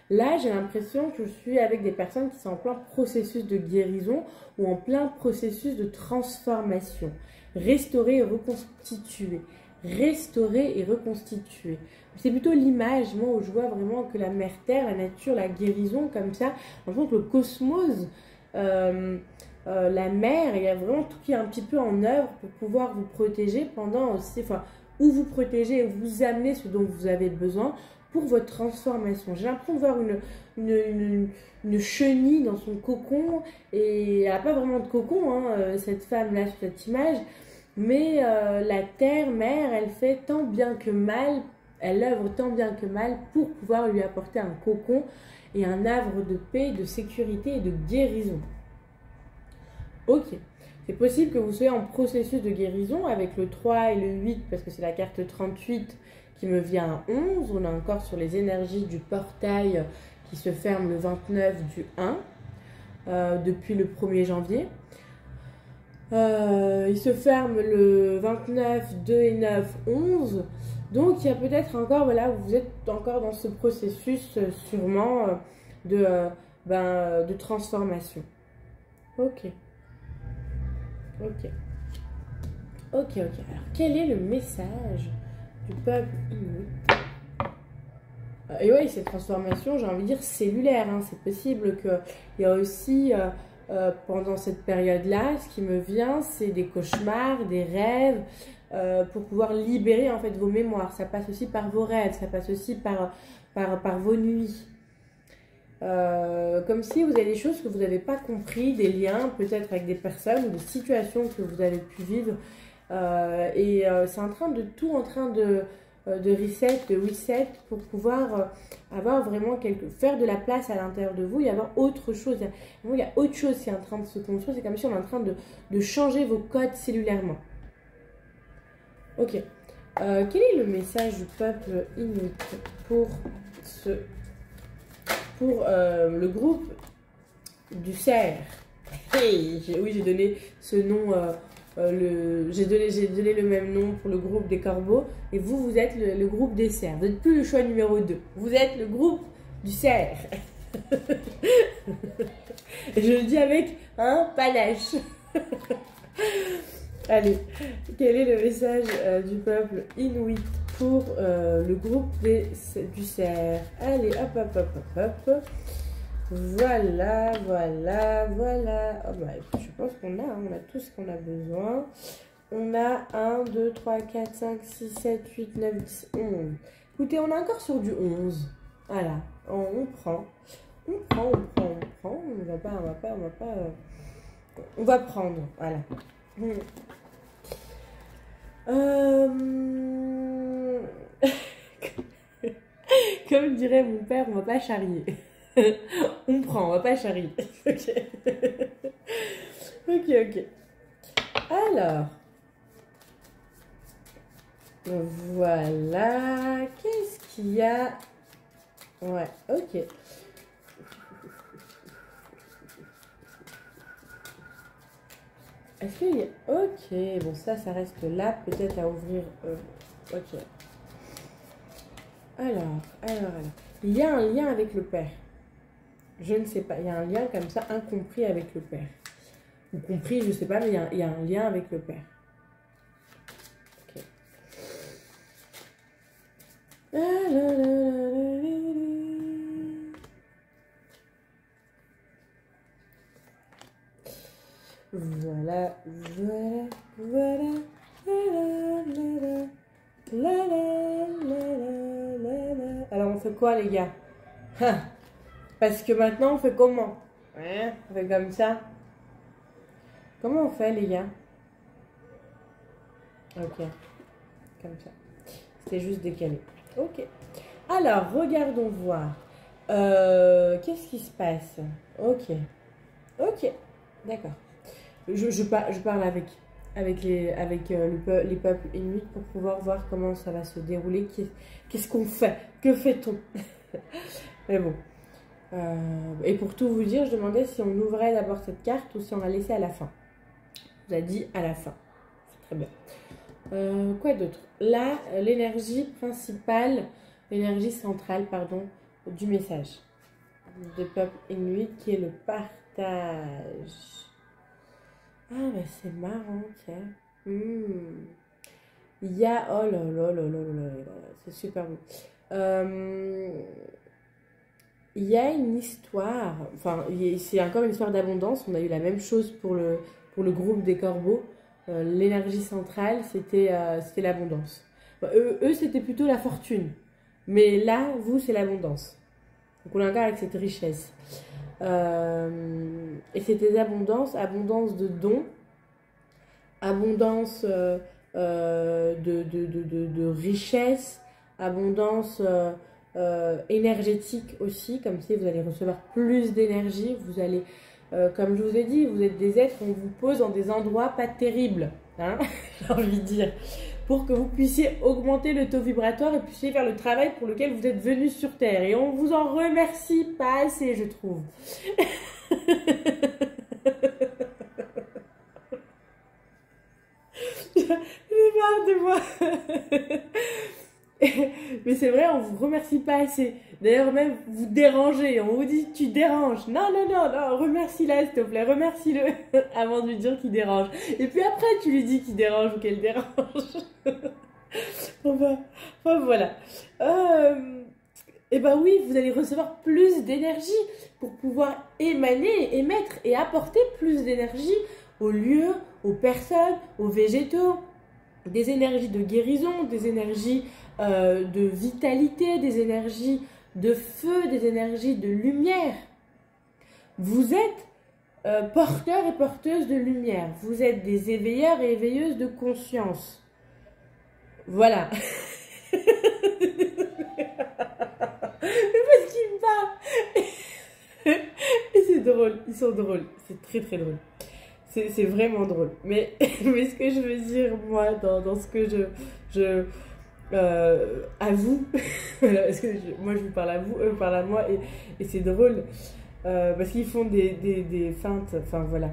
Là, j'ai l'impression que je suis avec des personnes qui sont en plein processus de guérison ou en plein processus de transformation. Restaurer et reconstituer. Restaurer et reconstituer. C'est plutôt l'image, moi, où je vois vraiment que la mère terre, la nature, la guérison, comme ça, en fait, le cosmos, la mer, il y a vraiment tout qui est un petit peu en œuvre pour pouvoir vous protéger pendant aussi, ou vous protéger et vous amener ce dont vous avez besoin pour votre transformation. J'ai l'impression de voir une chenille dans son cocon, et elle n'a pas vraiment de cocon, hein, cette femme-là, sur cette image, mais la terre, mère, elle fait tant bien que mal, elle œuvre tant bien que mal pour pouvoir lui apporter un cocon et un havre de paix, de sécurité et de guérison. Ok, c'est possible que vous soyez en processus de guérison avec le 3 et le 8, parce que c'est la carte 38 qui me vient à 11. On est encore sur les énergies du portail qui se ferme le 29 du 1, depuis le 1er janvier. Il se ferme le 29, 2 et 9, 11. Donc il y a peut-être encore, voilà, vous êtes encore dans ce processus sûrement de transformation. Ok. Ok. Alors quel est le message du peuple inuit? Et oui, cette transformation, j'ai envie de dire cellulaire, hein. C'est possible qu'il y a aussi, pendant cette période-là, ce qui me vient, c'est des cauchemars, des rêves, pour pouvoir libérer en fait vos mémoires. Ça passe aussi par vos rêves, ça passe aussi par vos nuits. Comme si vous avez des choses que vous n'avez pas compris, des liens peut-être avec des personnes ou des situations que vous avez pu vivre, c'est en train de reset, de reset pour pouvoir avoir vraiment faire de la place à l'intérieur de vous et avoir autre chose. Il y a autre chose qui est en train de se construire, c'est comme si on est en train de changer vos codes cellulairement. Ok. Quel est le message du peuple inuit pour le groupe du cerf? Hey, oui, j'ai donné ce nom, j'ai donné le même nom pour le groupe des corbeaux, et vous êtes le groupe des cerfs. Vous n'êtes plus le choix numéro 2. Vous êtes le groupe du cerf. Et je le dis avec un panache. Allez, quel est le message du peuple inuit pour le groupe du cerf? Allez, hop. Voilà. Oh, je pense qu'on a tout ce qu'on a besoin. On a 1, 2, 3, 4, 5, 6, 7, 8, 9, 10, 11. Écoutez, on est encore sur du 11. Voilà, on prend. On va prendre, voilà. Comme dirait mon père, on va pas charrier. On prend, on va pas charrier. Ok. Alors, voilà. Qu'est-ce qu'il y a? Ouais, ok. Est-ce qu'il y a... Ok, bon ça reste là, peut-être à ouvrir. Ok. Alors. Il y a un lien avec le père. Je ne sais pas, il y a un lien comme ça, incompris avec le père. Ou compris, je ne sais pas, mais il y a un lien avec le père. Ok. Voilà. Alors on fait quoi les gars? Parce que maintenant on fait comment? On fait comme ça. Comment on fait les gars? Ok, comme ça. C'était juste décalé. Ok. Alors regardons voir. Qu'est-ce qui se passe? Ok, d'accord. Je parle avec les peuples inuits pour pouvoir voir comment ça va se dérouler. Qu'est-ce qu'on fait? Que fait-on? Mais bon. Et pour tout vous dire, je demandais si on ouvrait d'abord cette carte ou si on la laissait à la fin. On vous a dit à la fin. C'est très bien. Quoi d'autre? Là, l'énergie principale, l'énergie centrale, pardon, du message des peuples inuits qui est le partage. Ah, bah c'est marrant, tiens. Il y a... Oh là là là là là là, c'est super beau. Il y a une histoire, enfin, c'est encore une histoire d'abondance. On a eu la même chose pour le groupe des corbeaux. L'énergie centrale, c'était l'abondance. Bon, eux c'était plutôt la fortune. Mais là, vous, c'est l'abondance. Donc on est encore avec cette richesse. Et c'était abondance de dons, abondance de richesse, abondance énergétique aussi, comme si vous allez recevoir plus d'énergie, vous allez, comme je vous ai dit, vous êtes des êtres, on vous pose dans des endroits pas terribles, hein, j'ai envie de dire, pour que vous puissiez augmenter le taux vibratoire et puissiez faire le travail pour lequel vous êtes venus sur Terre. Et on vous en remercie pas assez, je trouve. J'ai marre de moi. Mais c'est vrai, on vous remercie pas assez. D'ailleurs, même vous dérangez. On vous dit tu déranges. Non, remercie-la, s'il te plaît. Remercie-le avant de lui dire qu'il dérange. Et puis après, tu lui dis qu'il dérange ou qu'elle dérange. Enfin, voilà. Et ben oui, vous allez recevoir plus d'énergie pour pouvoir émettre et apporter plus d'énergie aux lieux, aux personnes, aux végétaux. Des énergies de guérison, des énergies de vitalité, des énergies de feu, des énergies de lumière. Vous êtes porteurs et porteuses de lumière. Vous êtes des éveilleurs et éveilleuses de conscience. Voilà. Mais parce qu'ils me parlent. Et c'est drôle, ils sont drôles. C'est très très drôle. C'est vraiment drôle. Mais ce que je veux dire, moi, dans ce que à vous, parce que moi je vous parle à vous, eux parlent à moi, et c'est drôle, parce qu'ils font des feintes, enfin voilà.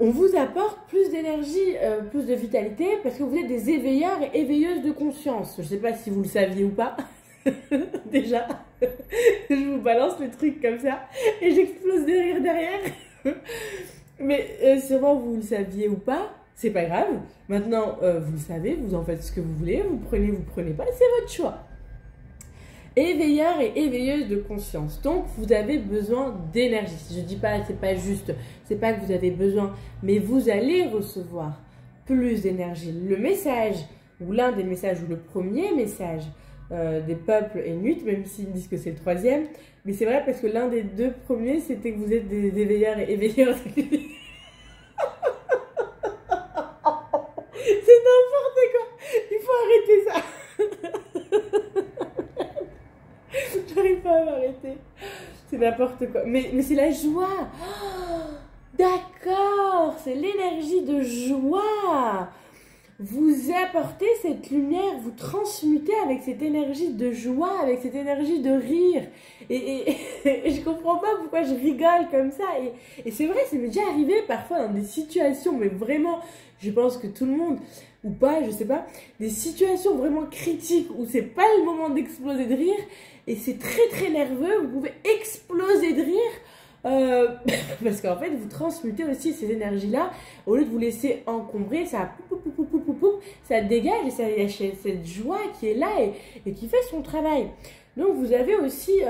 On vous apporte plus d'énergie, plus de vitalité, parce que vous êtes des éveilleurs et éveilleuses de conscience. Je ne sais pas si vous le saviez ou pas. Déjà, je vous balance le truc comme ça et j'explose de rire derrière. Mais sûrement vous le saviez ou pas, c'est pas grave. Maintenant, vous le savez, vous en faites ce que vous voulez, vous prenez pas, c'est votre choix. Éveilleur et éveilleuse de conscience. Donc, vous avez besoin d'énergie. Je dis pas, c'est pas juste, c'est pas que vous avez besoin, mais vous allez recevoir plus d'énergie. Le message, ou l'un des messages, ou le premier message des peuples inuits, même s'ils disent que c'est le troisième, mais c'est vrai parce que l'un des deux premiers, c'était que vous êtes des éveilleurs et éveilleurs. C'est n'importe quoi. Il faut arrêter ça. J'arrive pas à m'arrêter. C'est n'importe quoi. Mais c'est la joie. Oh, d'accord, c'est l'énergie de joie. vous apportez cette lumière, vous transmutez avec cette énergie de joie, avec cette énergie de rire. Et je comprends pas pourquoi je rigole comme ça. Et c'est vrai, ça m'est déjà arrivé parfois dans des situations, mais vraiment, je pense que tout le monde, ou pas, je sais pas, des situations vraiment critiques où c'est pas le moment d'exploser de rire, et c'est très très nerveux, vous pouvez exploser de rire. Parce qu'en fait, vous transmutez aussi ces énergies-là. Au lieu de vous laisser encombrer, ça, ça dégage et ça lâche cette joie qui est là et qui fait son travail. Donc, vous avez aussi,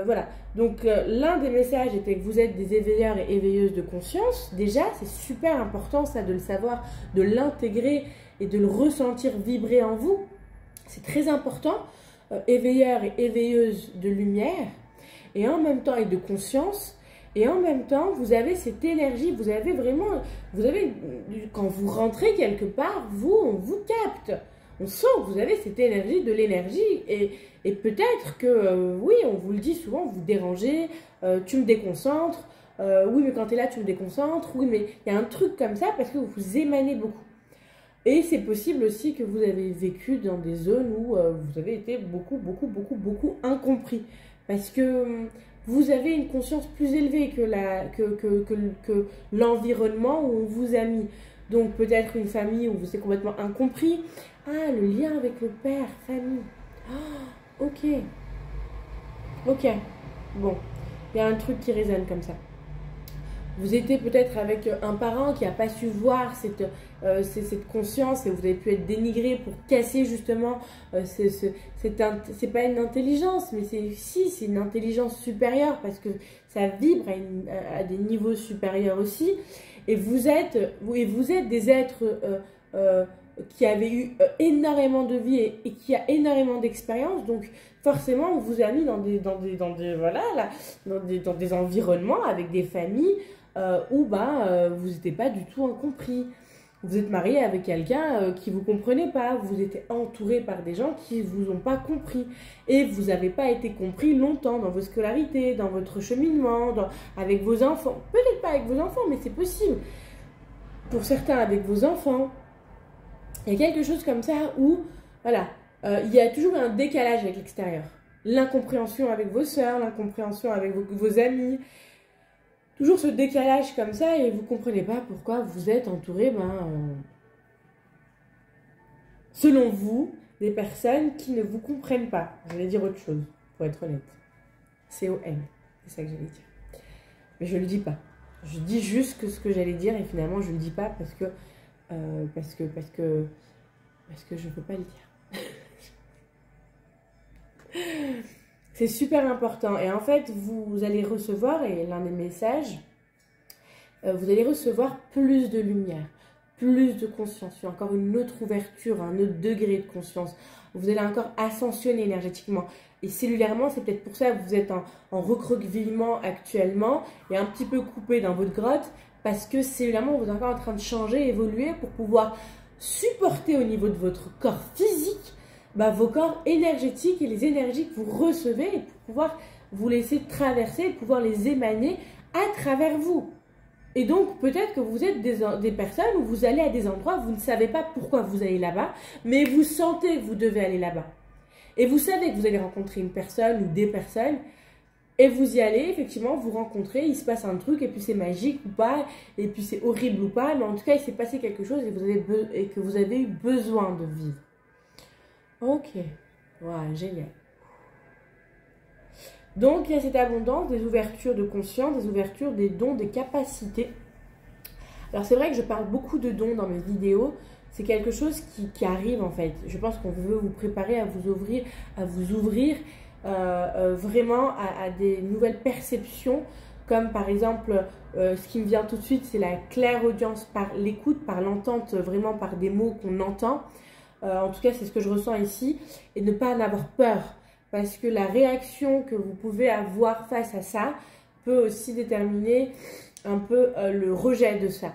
voilà. Donc, l'un des messages était que vous êtes des éveilleurs et éveilleuses de conscience. Déjà, c'est super important, ça, de le savoir, de l'intégrer et de le ressentir vibrer en vous. C'est très important. Éveilleurs et éveilleuses de lumière et en même temps et de conscience. Et en même temps, vous avez cette énergie, vous avez vraiment, quand vous rentrez quelque part, on vous capte. On sent que vous avez cette énergie, de l'énergie. Et peut-être que, oui, on vous le dit souvent, vous dérangez, tu me déconcentres. Oui, mais quand tu es là, tu me déconcentres. Oui, mais il y a un truc comme ça parce que vous émanez beaucoup. Et c'est possible aussi que vous avez vécu dans des zones où vous avez été beaucoup incompris. Parce que vous avez une conscience plus élevée que l'environnement où on vous a mis. Donc peut-être une famille où vous êtes complètement incompris. Ah, le lien avec le père, famille. Oh, ok. Ok. Bon, il y a un truc qui résonne comme ça. Vous étiez peut-être avec un parent qui n'a pas su voir cette conscience et vous avez pu être dénigré pour casser justement, c'est pas une intelligence, mais c'est une intelligence supérieure parce que ça vibre à des niveaux supérieurs aussi. Et vous êtes des êtres qui avaient eu énormément de vie et qui a énormément d'expérience. Donc forcément, on vous a mis dans des environnements avec des familles où vous n'étiez pas du tout incompris. Vous êtes marié avec quelqu'un qui ne vous comprenait pas. Vous étiez entouré par des gens qui ne vous ont pas compris. Et vous n'avez pas été compris longtemps dans vos scolarités, dans votre cheminement, avec vos enfants. Peut-être pas avec vos enfants, mais c'est possible. Pour certains, avec vos enfants. Il y a quelque chose comme ça où, voilà, il y a toujours un décalage avec l'extérieur. L'incompréhension avec vos sœurs, l'incompréhension avec vos amis. Toujours ce décalage comme ça et vous ne comprenez pas pourquoi vous êtes entouré, selon vous, des personnes qui ne vous comprennent pas. Je vais dire autre chose, pour être honnête. C-O-N, c'est ça que j'allais dire. Mais je ne le dis pas. Je dis juste ce que j'allais dire et finalement je ne le dis pas parce que je ne peux pas le dire. C'est super important. Et en fait, vous allez recevoir, et l'un des messages, vous allez recevoir plus de lumière, plus de conscience, encore une autre ouverture, un autre degré de conscience. Vous allez encore ascensionner énergétiquement. Et cellulairement, c'est peut-être pour ça que vous êtes en recroquevillement actuellement et un petit peu coupé dans votre grotte, parce que cellulairement, vous êtes encore en train de changer, évoluer pour pouvoir supporter au niveau de votre corps physique vos corps énergétiques et les énergies que vous recevez et pour pouvoir vous laisser traverser, pouvoir les émaner à travers vous. Et donc, peut-être que vous êtes des personnes où vous allez à des endroits où vous ne savez pas pourquoi vous allez là-bas, mais vous sentez que vous devez aller là-bas. Et vous savez que vous allez rencontrer une personne ou des personnes et vous y allez, effectivement, vous rencontrez, il se passe un truc et puis c'est magique ou pas, et puis c'est horrible ou pas, mais en tout cas, il s'est passé quelque chose et que vous avez eu besoin de vivre. Ok, voilà, génial. Donc, il y a cette abondance, des ouvertures de conscience, des ouvertures des dons, des capacités. Alors, c'est vrai que je parle beaucoup de dons dans mes vidéos. C'est quelque chose qui arrive, en fait. Je pense qu'on veut vous préparer à vous ouvrir vraiment à des nouvelles perceptions. Comme, par exemple, ce qui me vient tout de suite, c'est la clairaudience par l'écoute, par l'entente, vraiment par des mots qu'on entend. En tout cas, c'est ce que je ressens ici. Et ne pas en avoir peur. Parce que la réaction que vous pouvez avoir face à ça peut aussi déterminer un peu le rejet de ça.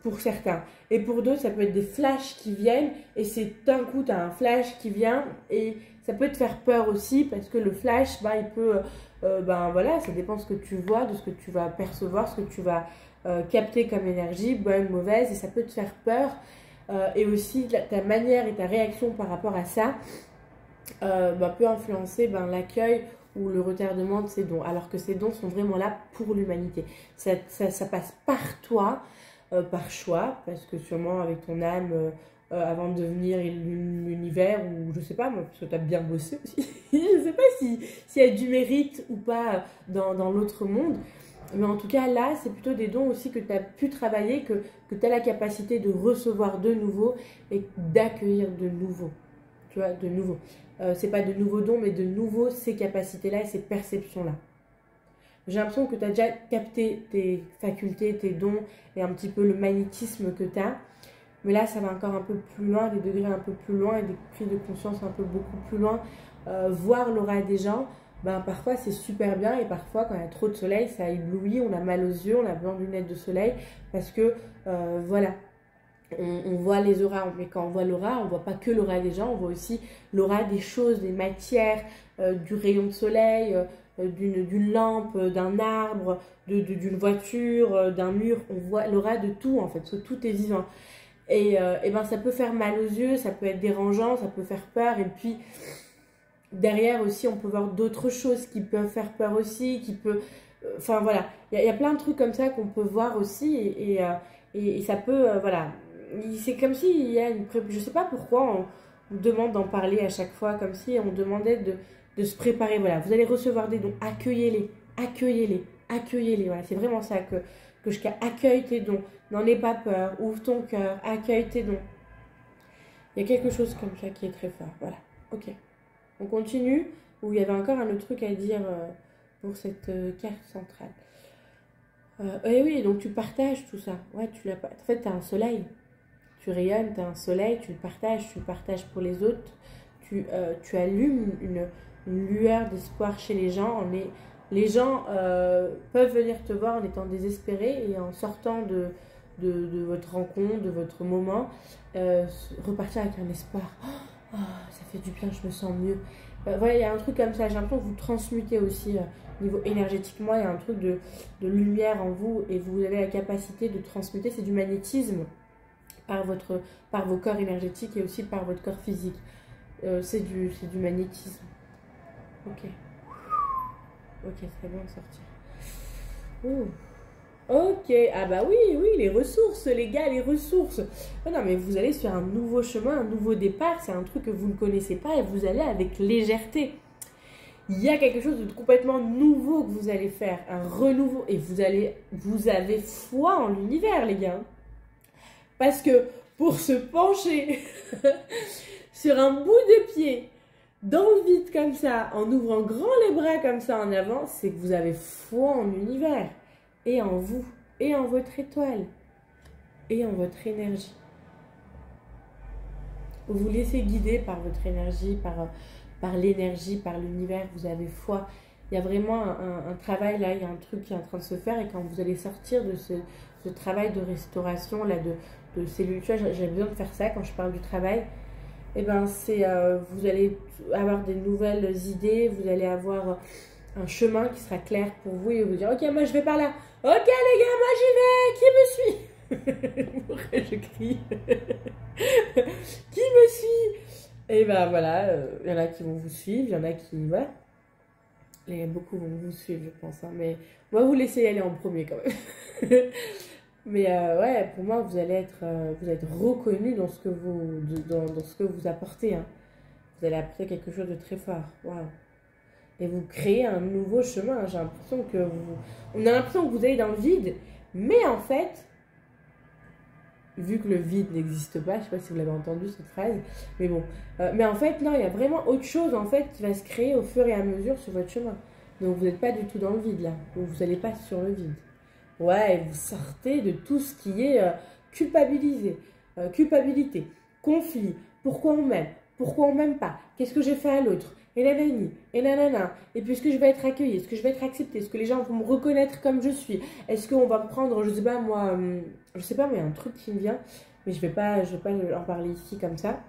Pour certains. Et pour d'autres, ça peut être des flashs qui viennent. Et c'est d'un coup, tu as un flash qui vient. Et ça peut te faire peur aussi. Parce que le flash, il peut... voilà, ça dépend de ce que tu vois, de ce que tu vas percevoir, ce que tu vas capter comme énergie, bonne, mauvaise. Et ça peut te faire peur. et aussi ta manière et ta réaction par rapport à ça peut influencer l'accueil ou le retardement de ces dons, alors que ces dons sont vraiment là pour l'humanité. Ça passe par toi, par choix, parce que sûrement avec ton âme, avant de devenir l'univers, ou je sais pas, moi, parce que tu as bien bossé aussi, je sais pas s'il y a du mérite ou pas dans l'autre monde, mais en tout cas là, c'est plutôt des dons aussi que tu as pu travailler, que tu as la capacité de recevoir de nouveau et d'accueillir de nouveau. Tu vois, de nouveau. C'est pas de nouveaux dons, mais de nouveau ces capacités-là et ces perceptions-là. J'ai l'impression que tu as déjà capté tes facultés, tes dons et un petit peu le magnétisme que tu as. Mais là, ça va encore un peu plus loin, des degrés un peu plus loin et des prises de conscience un peu beaucoup plus loin. Voir l'aura des gens, parfois c'est super bien et parfois quand il y a trop de soleil, ça éblouit, on a mal aux yeux, on a besoin de lunettes de soleil parce que voilà. On voit les auras, mais quand on voit l'aura, on ne voit pas que l'aura des gens, on voit aussi l'aura des choses, des matières, du rayon de soleil, d'une lampe, d'un arbre, d'une voiture, d'un mur. On voit l'aura de tout en fait, parce que tout est vivant. Et ça peut faire mal aux yeux, ça peut être dérangeant, ça peut faire peur. Et puis derrière aussi, on peut voir d'autres choses qui peuvent faire peur aussi, qui peut... Enfin voilà, il y a plein de trucs comme ça qu'on peut voir aussi et ça peut... voilà. C'est comme s'il y a une... Je sais pas pourquoi on demande d'en parler à chaque fois, comme si on demandait de se préparer. Voilà, vous allez recevoir des dons, accueillez-les, accueillez-les, accueillez-les. Voilà, c'est vraiment ça que je accueille tes dons. N'en aie pas peur, ouvre ton cœur, accueille tes dons. Il y a quelque chose comme ça qui est très fort. Voilà, ok. On continue, où il y avait encore un autre truc à dire pour cette carte centrale. Et oui, donc tu partages tout ça. Ouais, en fait, tu as un soleil. Tu rayonnes, tu as un soleil, tu le partages pour les autres. Tu allumes une lueur d'espoir chez les gens. Les gens peuvent venir te voir en étant désespérés et en sortant de votre rencontre, de votre moment, repartir avec un espoir. Oh, ça fait du bien, je me sens mieux. Voilà, il y a un truc comme ça. J'ai l'impression que vous transmutez aussi niveau énergétiquement. Il y a un truc de lumière en vous et vous avez la capacité de transmuter. C'est du magnétisme par vos corps énergétiques et aussi par votre corps physique. C'est du magnétisme. Ok. Ok, c'est bon de sortir. Ouh. Ok, ah bah oui, les ressources, les gars, les ressources. Oh non, mais vous allez sur un nouveau chemin, un nouveau départ, c'est un truc que vous ne connaissez pas et vous allez avec légèreté. Il y a quelque chose de complètement nouveau que vous allez faire, un renouveau. Et vous avez foi en l'univers, les gars. Parce que pour se pencher sur un bout de pied, dans le vide comme ça, en ouvrant grand les bras comme ça en avant, c'est que vous avez foi en l'univers. Et en vous, et en votre étoile, et en votre énergie. Vous vous laissez guider par votre énergie, par l'énergie, par l'univers, vous avez foi. Il y a vraiment un travail là, il y a un truc qui est en train de se faire et quand vous allez sortir de ce travail de restauration, là, de cellules, tu vois, j'ai besoin de faire ça quand je parle du travail, et vous allez avoir des nouvelles idées, vous allez avoir un chemin qui sera clair pour vous et vous dire, ok, moi je vais par là. Ok les gars, moi j'y vais. Qui me suit? Pourquoi je crie? Qui me suit? Et voilà, il y en a qui vont vous suivre, il y en a qui... Voilà. Beaucoup vont vous suivre, je pense. Hein, mais moi, vous laissez y aller en premier quand même. Mais ouais, pour moi, vous allez être reconnu dans ce que vous apportez. Hein. Vous allez apporter quelque chose de très fort. Waouh. Et vous créez un nouveau chemin. J'ai l'impression que on a l'impression que vous allez dans le vide, mais en fait, vu que le vide n'existe pas, je sais pas si vous l'avez entendu cette phrase, mais bon, mais en fait non, il y a vraiment autre chose en fait qui va se créer au fur et à mesure sur votre chemin. Donc vous n'êtes pas du tout dans le vide là, donc vous n'allez pas sur le vide. Ouais, et vous sortez de tout ce qui est culpabilité, conflit, pourquoi on m'aime pas, qu'est-ce que j'ai fait à l'autre, et nanani, et nanana, et puis est-ce que je vais être accueillie, est-ce que je vais être acceptée, est-ce que les gens vont me reconnaître comme je suis, est-ce qu'on va me prendre, je sais pas moi, mais il y a un truc qui me vient, mais je vais pas en parler ici comme ça.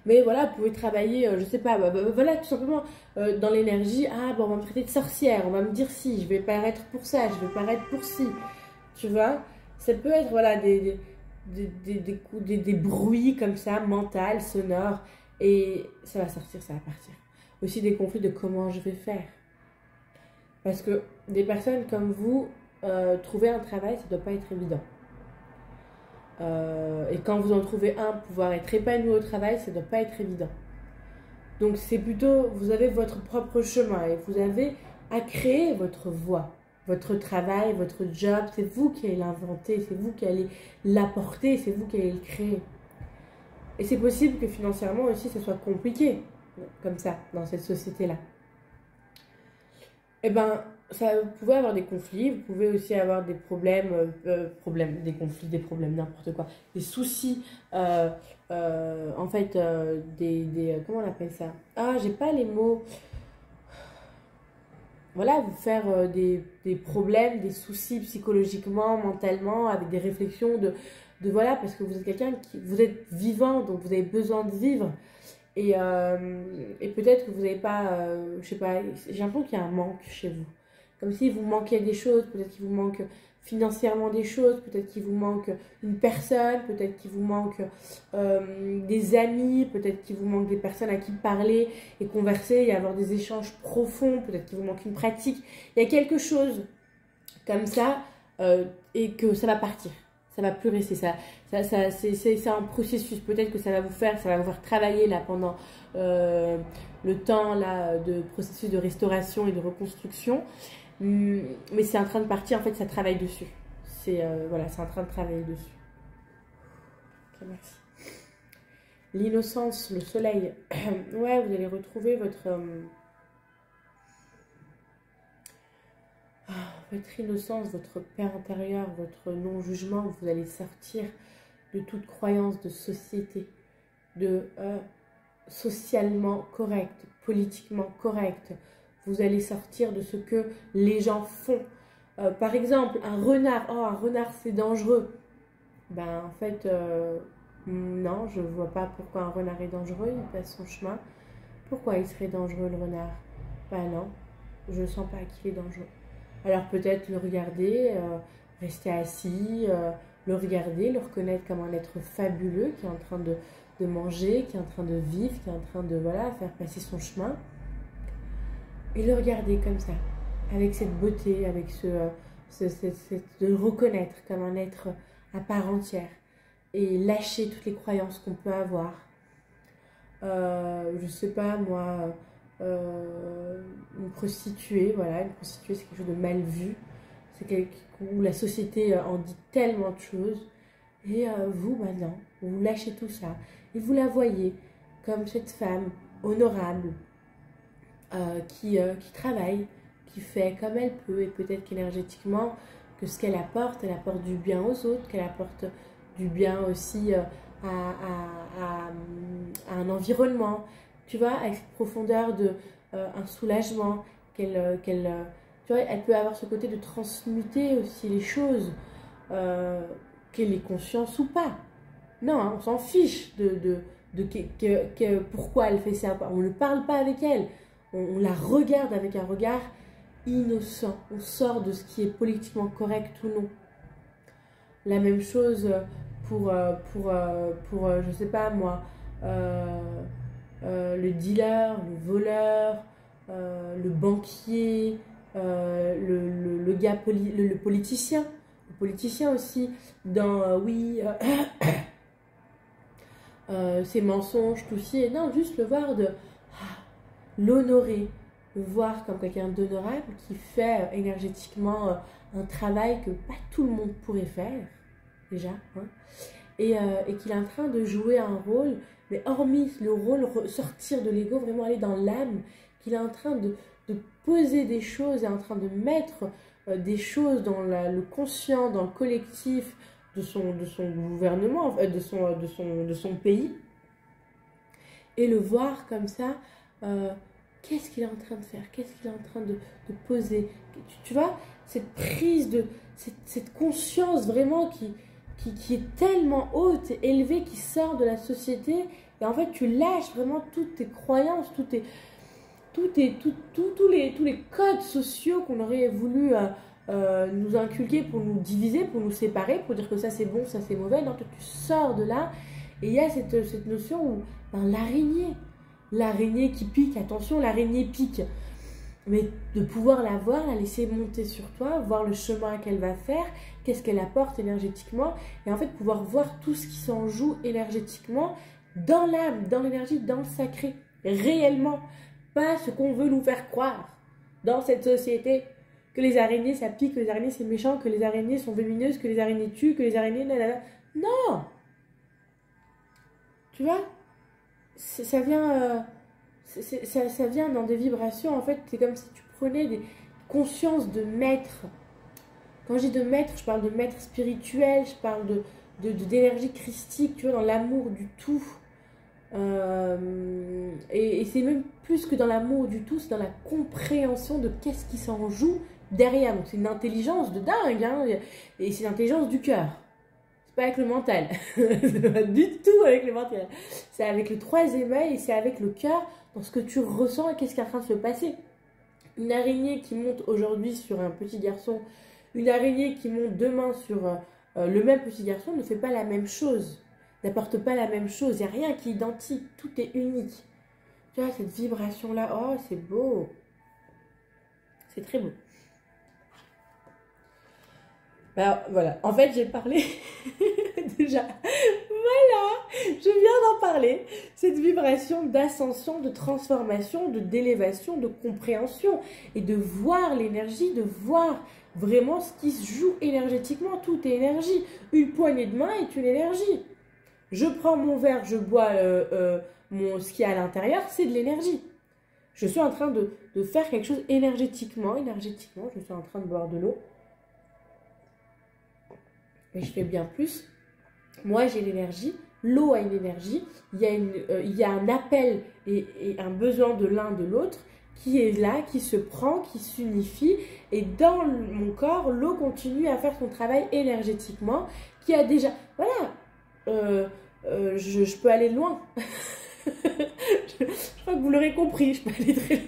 Mais voilà, vous pouvez travailler, je sais pas, voilà, tout simplement, dans l'énergie, on va me traiter de sorcière, on va me dire si, je vais paraître pour ça, je vais paraître pour ci, tu vois. Ça peut être, voilà, des bruits comme ça, mentaux, sonores, et ça va sortir, ça va partir. Aussi des conflits de comment je vais faire. Parce que des personnes comme vous, trouver un travail, ça ne doit pas être évident. Et quand vous en trouvez un, pouvoir être épanoui au travail, ça ne doit pas être évident. Donc c'est plutôt, vous avez votre propre chemin et vous avez à créer votre voie, votre travail, votre job. C'est vous qui allez l'inventer, c'est vous qui allez l'apporter, c'est vous qui allez le créer. Et c'est possible que financièrement aussi, ce soit compliqué, comme ça, dans cette société-là. Eh ben, vous pouvez avoir des conflits, vous pouvez aussi avoir des problèmes, des conflits, des problèmes, n'importe quoi, des soucis, en fait, comment on appelle ça? Ah, j'ai pas les mots. Voilà, vous faire des problèmes, des soucis psychologiquement, mentalement, avec des réflexions de voilà, parce que vous êtes quelqu'un vous êtes vivant, donc vous avez besoin de vivre. Et peut-être que vous n'avez pas, je sais pas, j'ai l'impression qu'il y a un manque chez vous. Comme s'il vous manquait des choses, peut-être qu'il vous manque financièrement des choses, peut-être qu'il vous manque une personne, peut-être qu'il vous manque des amis, peut-être qu'il vous manque des personnes à qui parler et converser et avoir des échanges profonds, peut-être qu'il vous manque une pratique. Il y a quelque chose comme ça et que ça va partir. Ça va plus rester, c'est un processus. Peut-être que ça va vous faire travailler là pendant le temps là de processus de restauration et de reconstruction. Mais c'est en train de partir, en fait, ça travaille dessus. Voilà, c'est en train de travailler dessus. Ok, merci. L'innocence, le soleil. Ouais, vous allez retrouver votre innocence, votre paix intérieure, votre non-jugement. Vous allez sortir de toute croyance de société, de socialement correct, politiquement correct. Vous allez sortir de ce que les gens font. Par exemple, un renard. Oh, un renard, c'est dangereux. Ben, en fait, non, je ne vois pas pourquoi un renard est dangereux. Il passe son chemin. Pourquoi il serait dangereux, le renard? Ben non, je ne sens pas qu'il est dangereux. Alors peut-être le regarder, rester assis, le regarder, le reconnaître comme un être fabuleux qui est en train de manger, qui est en train de vivre, qui est en train de faire passer son chemin. Et le regarder comme ça, avec cette beauté, avec de le reconnaître comme un être à part entière. Et lâcher toutes les croyances qu'on peut avoir. Je sais pas moi, une prostituée, voilà, une prostituée c'est quelque chose de mal vu. C'est où la société en dit tellement de choses. Et vous, maintenant, vous lâchez tout ça. Et vous la voyez comme cette femme honorable, qui travaille, qui fait comme elle peut, et peut-être qu'énergétiquement, que ce qu'elle apporte, elle apporte du bien aux autres, qu'elle apporte du bien aussi à un environnement, tu vois, avec cette profondeur de un soulagement, tu vois, elle peut avoir ce côté de transmuter aussi les choses, qu'elle ait conscience ou pas. Non, hein, on s'en fiche pourquoi elle fait ça. On ne parle pas avec elle. On la regarde avec un regard innocent. On sort de ce qui est politiquement correct ou non. La même chose pour je sais pas moi, le dealer, le voleur, le banquier, le gars le politicien. Le politicien aussi, dans ses mensonges, tout ci. Non, juste le voir l'honorer, le voir comme quelqu'un d'honorable qui fait énergétiquement un travail que pas tout le monde pourrait faire, déjà, hein, et qu'il est en train de jouer un rôle, mais hormis le rôle, sortir de l'ego, vraiment aller dans l'âme, qu'il est en train de poser des choses, est en train de mettre des choses dans le conscient, dans le collectif de son gouvernement, de son pays, et le voir comme ça. Qu'est-ce qu'il est en train de faire? Qu'est-ce qu'il est en train de poser? Tu vois, cette prise de... Cette conscience vraiment qui est tellement haute et élevée, qui sort de la société. Et en fait, tu lâches vraiment toutes tes croyances, tous les codes sociaux qu'on aurait voulu nous inculquer, pour nous diviser, pour nous séparer, pour dire que ça c'est bon, ça c'est mauvais. Non, toi, tu sors de là et il y a cette notion où ben, l'araignée qui pique, attention, l'araignée pique, mais de pouvoir la voir, la laisser monter sur toi, voir le chemin qu'elle va faire, qu'est-ce qu'elle apporte énergétiquement, et en fait pouvoir voir tout ce qui s'en joue énergétiquement dans l'âme, dans l'énergie, dans le sacré, réellement, pas ce qu'on veut nous faire croire dans cette société, que les araignées ça pique, que les araignées c'est méchant, que les araignées sont vénineuses, que les araignées tuent, que les araignées... Nanana. Non. Tu vois, ça vient... ça vient dans des vibrations, en fait, c'est comme si tu prenais des consciences de maître. Quand je dis de maître, je parle de maître spirituel, je parle d'énergie christique, tu vois, dans l'amour du tout. Et c'est même plus que dans l'amour du tout, c'est dans la compréhension de qu'est-ce qui s'en joue derrière. Donc c'est une intelligence de dingue, hein, et c'est l'intelligence du cœur. C'est pas avec le mental, c'est pas du tout avec le mental. C'est avec le troisième œil et c'est avec le cœur dans ce que tu ressens et qu'est-ce qui est en train de se passer. Une araignée qui monte aujourd'hui sur un petit garçon, une araignée qui monte demain sur le même petit garçon ne fait pas la même chose. N'apporte pas la même chose, il n'y a rien qui est identique, tout est unique. Tu vois, cette vibration-là, oh, c'est beau. C'est très beau. Alors, voilà, en fait, j'ai parlé déjà. Voilà, je viens d'en parler. Cette vibration d'ascension, de transformation, d'élévation, de compréhension. Et de voir l'énergie, de voir vraiment ce qui se joue énergétiquement. Tout est énergie. Une poignée de main est une énergie. Je prends mon verre, je bois ce qu'il y a à l'intérieur, c'est de l'énergie. Je suis en train de faire quelque chose énergétiquement. Énergétiquement, je suis en train de boire de l'eau. Mais je fais bien plus. Moi, j'ai l'énergie. L'eau a une énergie. Il y a un appel et un besoin de l'un de l'autre qui est là, qui se prend, qui s'unifie. Et dans mon corps, l'eau continue à faire son travail énergétiquement, qui a déjà... Voilà. Je peux aller loin. je crois que vous l'aurez compris, je peux aller très loin.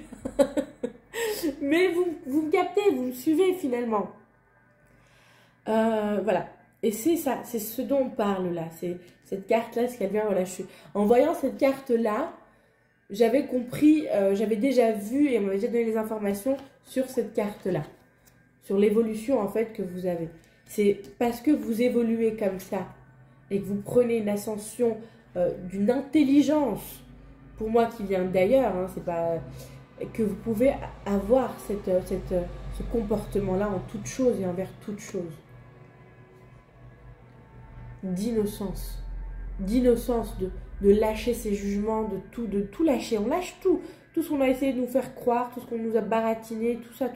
Mais vous me captez, vous me suivez finalement. Voilà. Et c'est ça, c'est ce dont on parle là. C'est cette carte-là, ce qu'elle vient relâcher. En voyant cette carte-là, j'avais compris, j'avais déjà vu et on m'avait déjà donné les informations sur cette carte-là. Sur l'évolution en fait que vous avez. C'est parce que vous évoluez comme ça et que vous prenez une ascension d'une intelligence, pour moi qui vient d'ailleurs, hein, c'est pas que vous pouvez avoir ce comportement-là en toute chose et envers toute chose. D'innocence, de lâcher ses jugements, de tout lâcher. On lâche tout ce qu'on a essayé de nous faire croire, tout ce qu'on nous a baratiné, tout ça.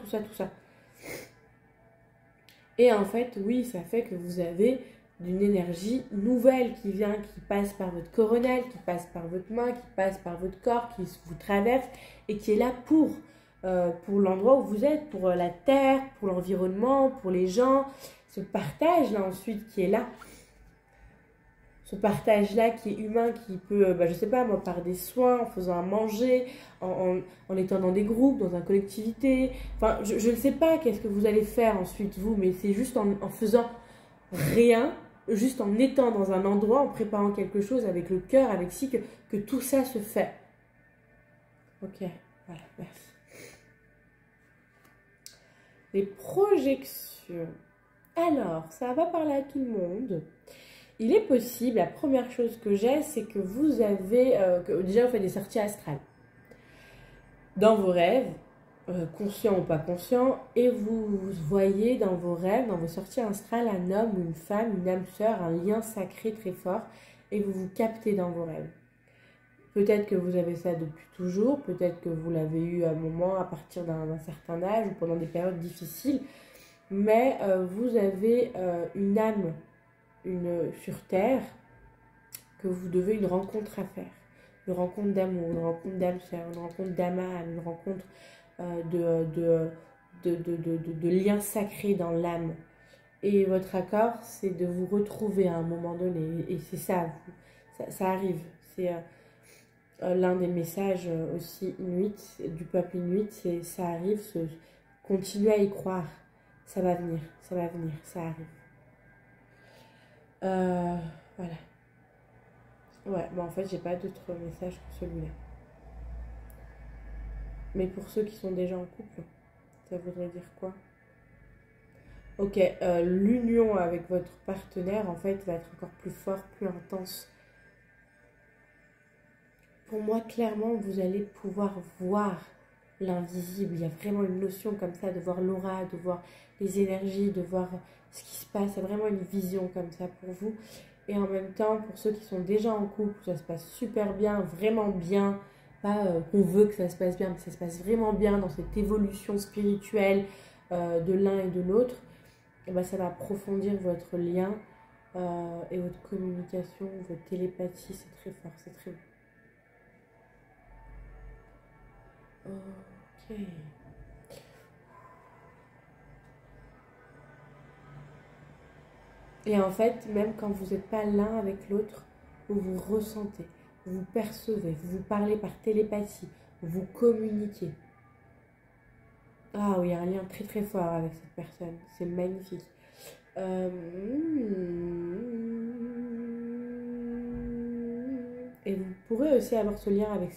Et en fait, oui, ça fait que vous avez d'une énergie nouvelle qui vient, qui passe par votre coronal, qui passe par votre main, qui passe par votre corps, qui vous traverse et qui est là pour l'endroit où vous êtes, pour la terre, pour l'environnement, pour les gens. Ce partage-là ensuite qui est là. Ce partage-là qui est humain, qui peut, je sais pas moi, par des soins, en faisant à manger, en étant dans des groupes, dans une collectivité. Enfin, je ne sais pas qu'est-ce que vous allez faire ensuite, vous, mais c'est juste en faisant rien, juste en étant dans un endroit, en préparant quelque chose avec le cœur, avec que tout ça se fait. Ok, voilà, merci. Les projections. Alors, ça va parler à tout le monde. Il est possible, la première chose que j'ai, c'est que vous avez, déjà vous faites des sorties astrales. Dans vos rêves, conscients ou pas conscients, et vous voyez dans vos rêves, dans vos sorties astrales, un homme ou une femme, une âme sœur, un lien sacré très fort, et vous vous captez dans vos rêves. Peut-être que vous avez ça depuis toujours, peut-être que vous l'avez eu à un moment, à partir d'un certain âge, ou pendant des périodes difficiles, mais vous avez une âme, sur Terre, que vous devez une rencontre à faire. Une rencontre d'amour, une rencontre d'âme sœur, une rencontre d'âme, une rencontre de liens sacrés dans l'âme. Et votre accord, c'est de vous retrouver à un moment donné. Et c'est ça, ça arrive. C'est l'un des messages aussi inuits, du peuple inuit, c'est ça arrive, continuez à y croire. ça va venir, ça arrive. Voilà. Ouais, bon en fait j'ai pas d'autres messages que celui-là. Mais pour ceux qui sont déjà en couple, ça voudrait dire quoi? Ok, l'union avec votre partenaire en fait va être encore plus fort, plus intense. Pour moi, clairement, vous allez pouvoir voir l'invisible. Il y a vraiment une notion comme ça de voir l'aura, de voir les énergies, de voir ce qui se passe. C'est vraiment une vision comme ça pour vous. Et en même temps, pour ceux qui sont déjà en couple, ça se passe super bien, vraiment bien. Pas qu'on veut que ça se passe bien, mais ça se passe vraiment bien dans cette évolution spirituelle de l'un et de l'autre. Et ben, ça va approfondir votre lien et votre communication, votre télépathie. C'est très fort, c'est très beau. Ok. Et en fait, même quand vous n'êtes pas l'un avec l'autre, vous vous ressentez, vous percevez, vous vous parlez par télépathie, vous communiquez. Ah oui, il y a un lien très très fort avec cette personne, c'est magnifique. Et vous pourrez aussi avoir ce lien avec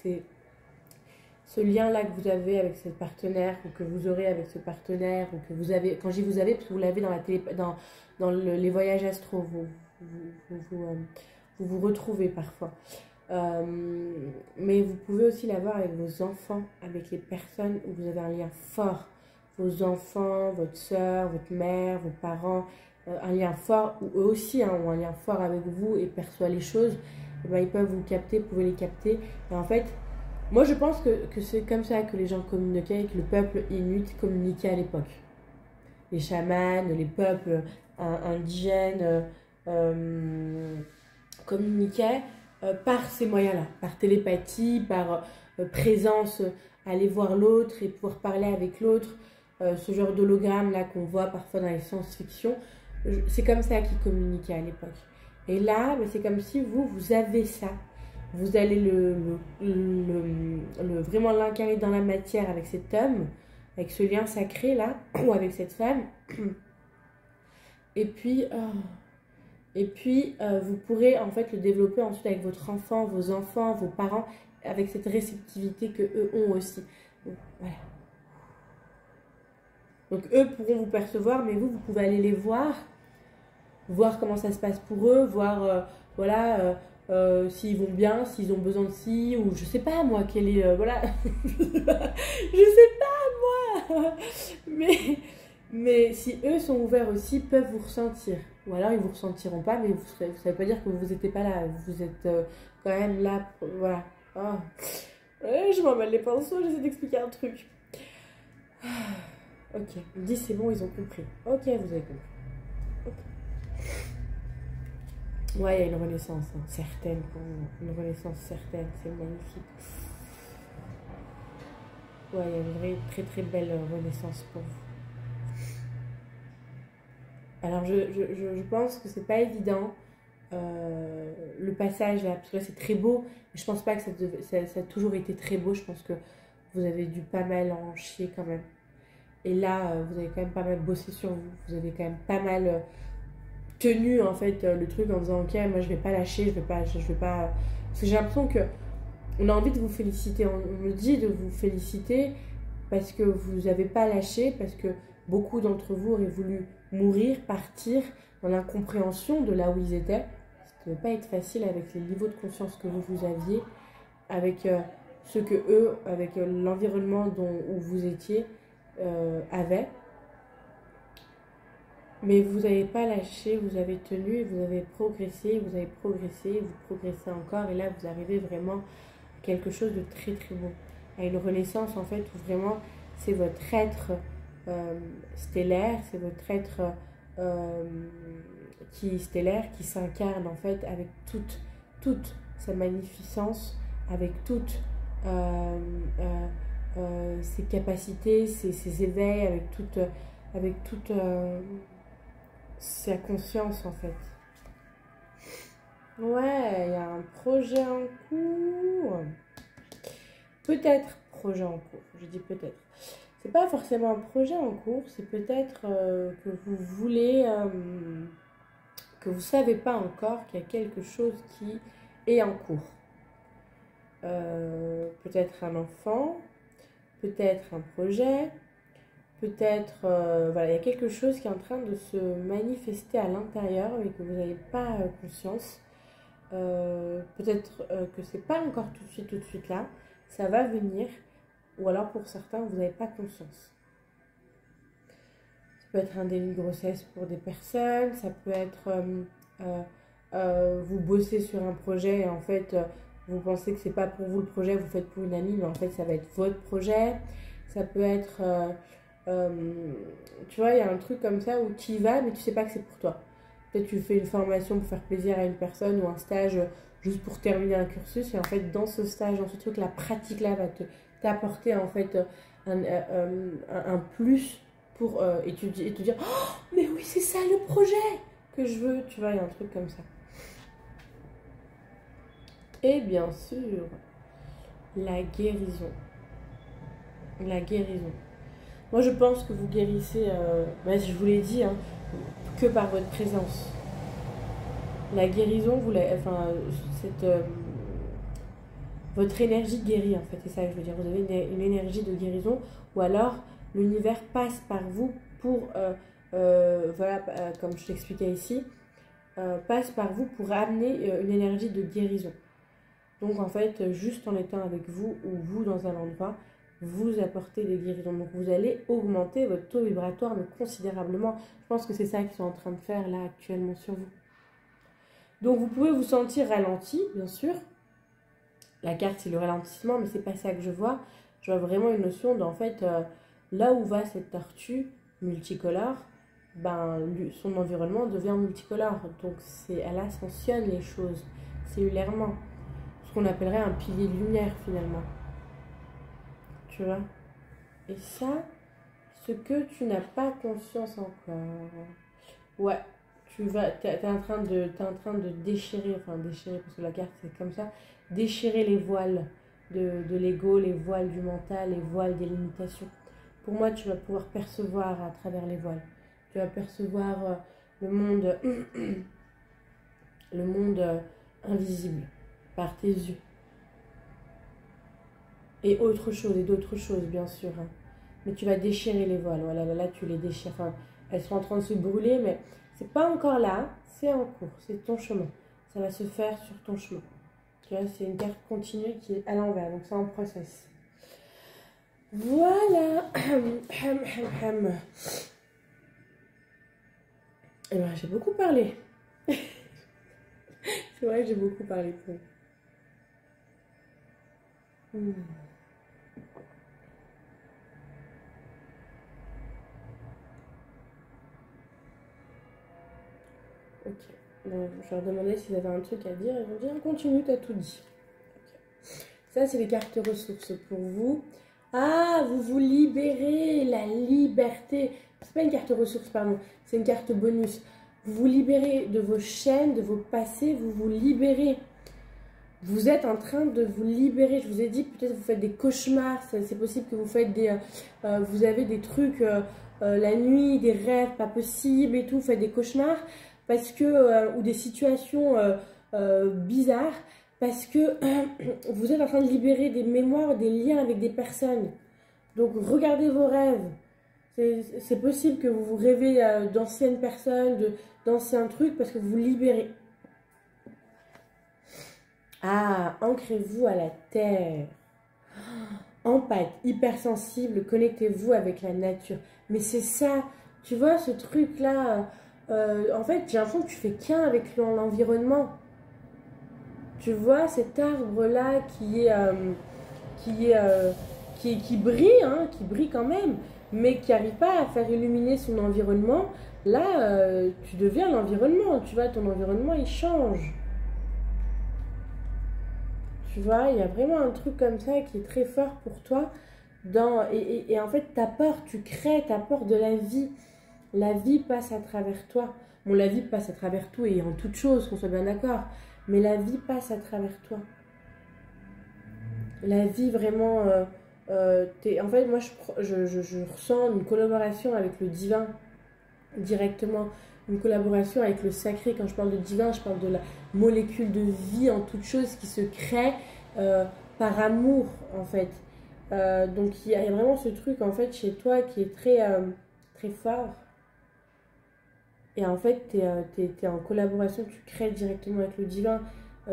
ce lien-là que vous avez avec ce partenaire, ou que vous aurez avec ce partenaire, ou que vous avez, quand je dis vous avez, parce que vous l'avez dans la télé, dans les voyages astro, vous retrouvez parfois. Mais vous pouvez aussi l'avoir avec vos enfants, avec les personnes où vous avez un lien fort. Vos enfants, votre soeur, votre mère, vos parents, un lien fort, ou eux aussi ont un lien fort avec vous et perçoivent les choses, et ben, ils peuvent vous capter, vous pouvez les capter. Et en fait, moi je pense que c'est comme ça que les gens communiquaient, que le peuple inuit communiquait à l'époque. Les chamans, les peuples indigènes communiquaient par ces moyens-là, par télépathie, par présence, aller voir l'autre et pouvoir parler avec l'autre, ce genre d'hologramme-là qu'on voit parfois dans les science-fiction, c'est comme ça qu'ils communiquaient à l'époque. Et là, c'est comme si vous avez ça. Vous allez vraiment l'incarner dans la matière avec cet homme, avec ce lien sacré là, ou avec cette femme. Et puis, vous pourrez en fait le développer ensuite avec votre enfant, vos enfants, vos parents, avec cette réceptivité que eux ont aussi. Donc, voilà. Donc eux pourront vous percevoir, mais vous pouvez aller les voir comment ça se passe pour eux, voir s'ils vont bien, s'ils ont besoin de ci, ou je sais pas moi, quel est, voilà, je sais pas moi, mais si eux sont ouverts aussi, peuvent vous ressentir, ou alors ils vous ressentiront pas, mais ça veut pas dire que vous n'étiez pas là, vous êtes quand même là, voilà. Oh. Ouais, je m'en mêle les pinceaux, j'essaie d'expliquer un truc. Ok, on me dit c'est bon, ils ont compris. Ok, vous avez compris. Okay. Ouais, il y a une renaissance certaine pour vous. Une renaissance certaine, c'est magnifique. Ouais, il y a une vraie, très très belle renaissance pour vous. Alors, je pense que c'est pas évident le passage là, parce que là c'est très beau. Mais je pense pas que ça a toujours été très beau. Je pense que vous avez dû pas mal en chier quand même. Et là, vous avez quand même pas mal bossé sur vous. Vous avez quand même pas mal tenu en fait le truc en disant ok, moi je vais pas lâcher, je vais pas. Parce que j'ai l'impression que on a envie de vous féliciter. On me dit de vous féliciter parce que vous n'avez pas lâché, parce que beaucoup d'entre vous auraient voulu mourir, partir dans l'incompréhension de là où ils étaient. Ça ne devait pas être facile avec les niveaux de conscience que vous aviez, avec ce que eux, avec l'environnement où vous étiez, avaient. Mais vous n'avez pas lâché, vous avez tenu, vous avez progressé, vous progressez encore. Et là, vous arrivez vraiment à quelque chose de très très beau. À une renaissance, en fait, où vraiment, c'est votre être stellaire, c'est votre être stellaire qui s'incarne, en fait, avec toute sa magnificence, avec toutes ses capacités, ses éveils, avec toute sa conscience en fait. Ouais, il y a un projet en cours. Peut-être projet en cours, je dis peut-être. c'est pas forcément un projet en cours, c'est peut-être que vous voulez, que vous savez pas encore qu'il y a quelque chose qui est en cours. Peut-être un enfant, peut-être un projet, peut-être, voilà, il y a quelque chose qui est en train de se manifester à l'intérieur mais que vous n'avez pas conscience. Peut-être que c'est pas encore tout de suite là, ça va venir, ou alors pour certains, vous n'avez pas conscience. Ça peut être un déni de grossesse pour des personnes, ça peut être vous bossez sur un projet et en fait vous pensez que c'est pas pour vous le projet, vous faites pour une amie, mais en fait ça va être votre projet. Ça peut être, tu vois, il y a un truc comme ça où tu y vas, mais tu sais pas que c'est pour toi. Peut-être tu fais une formation pour faire plaisir à une personne ou un stage juste pour terminer un cursus. Et en fait, dans ce stage, dans ce truc, la pratique là va t'apporter en fait un plus pour étudier et te dire oh, mais oui, c'est ça le projet que je veux. Tu vois, il y a un truc comme ça. Et bien sûr, la guérison. La guérison. Moi, je pense que vous guérissez, je vous l'ai dit, hein, que par votre présence. La guérison, votre énergie guérit, en fait, c'est ça que je veux dire. Vous avez une énergie de guérison, ou alors l'univers passe par vous pour, comme je t'expliquais ici, passe par vous pour amener une énergie de guérison. Donc, en fait, juste en étant avec vous, ou vous dans un endroit, vous apportez des guérisons. Donc, vous allez augmenter votre taux vibratoire, mais considérablement. Je pense que c'est ça qu'ils sont en train de faire, là, actuellement, sur vous. Donc, vous pouvez vous sentir ralenti, bien sûr. La carte, c'est le ralentissement, mais c'est pas ça que je vois. Je vois vraiment une notion d'en fait, là où va cette tortue multicolore, son environnement devient multicolore. Donc, elle ascensionne les choses cellulairement. Ce qu'on appellerait un pilier de lumière, finalement. Tu vois? Et ça, ce que tu n'as pas conscience encore. Ouais, t'es en train de déchirer, parce que la carte c'est comme ça, déchirer les voiles de l'ego, les voiles du mental, les voiles des limitations. Pour moi, tu vas pouvoir percevoir à travers les voiles. Tu vas percevoir le monde, le monde invisible par tes yeux. Et autre chose, et d'autres choses, bien sûr. Hein. Mais tu vas déchirer les voiles. Voilà, là, tu les déchires. Enfin, elles sont en train de se brûler, mais c'est pas encore là. C'est en cours. C'est ton chemin. Ça va se faire sur ton chemin. Tu vois, c'est une carte continue qui est à l'envers. Donc, c'est en process. Voilà. Et ben, j'ai beaucoup parlé. C'est vrai que j'ai beaucoup parlé pour vous. Ok. Donc, je leur demandais s'ils avaient un truc à dire. Ils vont dire continue, t'as tout dit. Okay. Ça, c'est les cartes ressources pour vous. Ah, vous vous libérez, la liberté. C'est pas une carte ressources, pardon. C'est une carte bonus. Vous vous libérez de vos chaînes, de vos passés. Vous vous libérez. Vous êtes en train de vous libérer. Je vous ai dit, peut-être vous faites des cauchemars. C'est possible que vous faites vous avez des trucs la nuit, des rêves pas possibles et tout. Vous faites des cauchemars. Parce que, ou des situations bizarres, parce que vous êtes en train de libérer des mémoires, des liens avec des personnes. Donc, regardez vos rêves. C'est possible que vous vous rêvez d'anciennes personnes, d'anciens trucs, parce que vous vous libérez. Ah, ancrez-vous à la terre. Empathe, hypersensible, connectez-vous avec la nature. Mais c'est ça, tu vois, ce truc-là... en fait, j'ai l'impression que tu fais qu'un avec l'environnement. Tu vois cet arbre-là qui brille, hein, qui brille quand même, mais qui n'arrive pas à faire illuminer son environnement. Là, tu deviens l'environnement. Tu vois, ton environnement, il change. Tu vois, il y a vraiment un truc comme ça qui est très fort pour toi. Et en fait, tu crées, t'apportes de la vie. La vie passe à travers toi. Bon, la vie passe à travers tout et en toute chose, qu'on soit bien d'accord. Mais la vie passe à travers toi. La vie vraiment En fait, moi, je ressens une collaboration avec le divin directement, une collaboration avec le sacré. Quand je parle de divin, je parle de la molécule de vie en toute chose qui se crée par amour, en fait. Donc, il y a vraiment ce truc, en fait, chez toi qui est très fort. Et en fait, tu es en collaboration, tu crées directement avec le divin.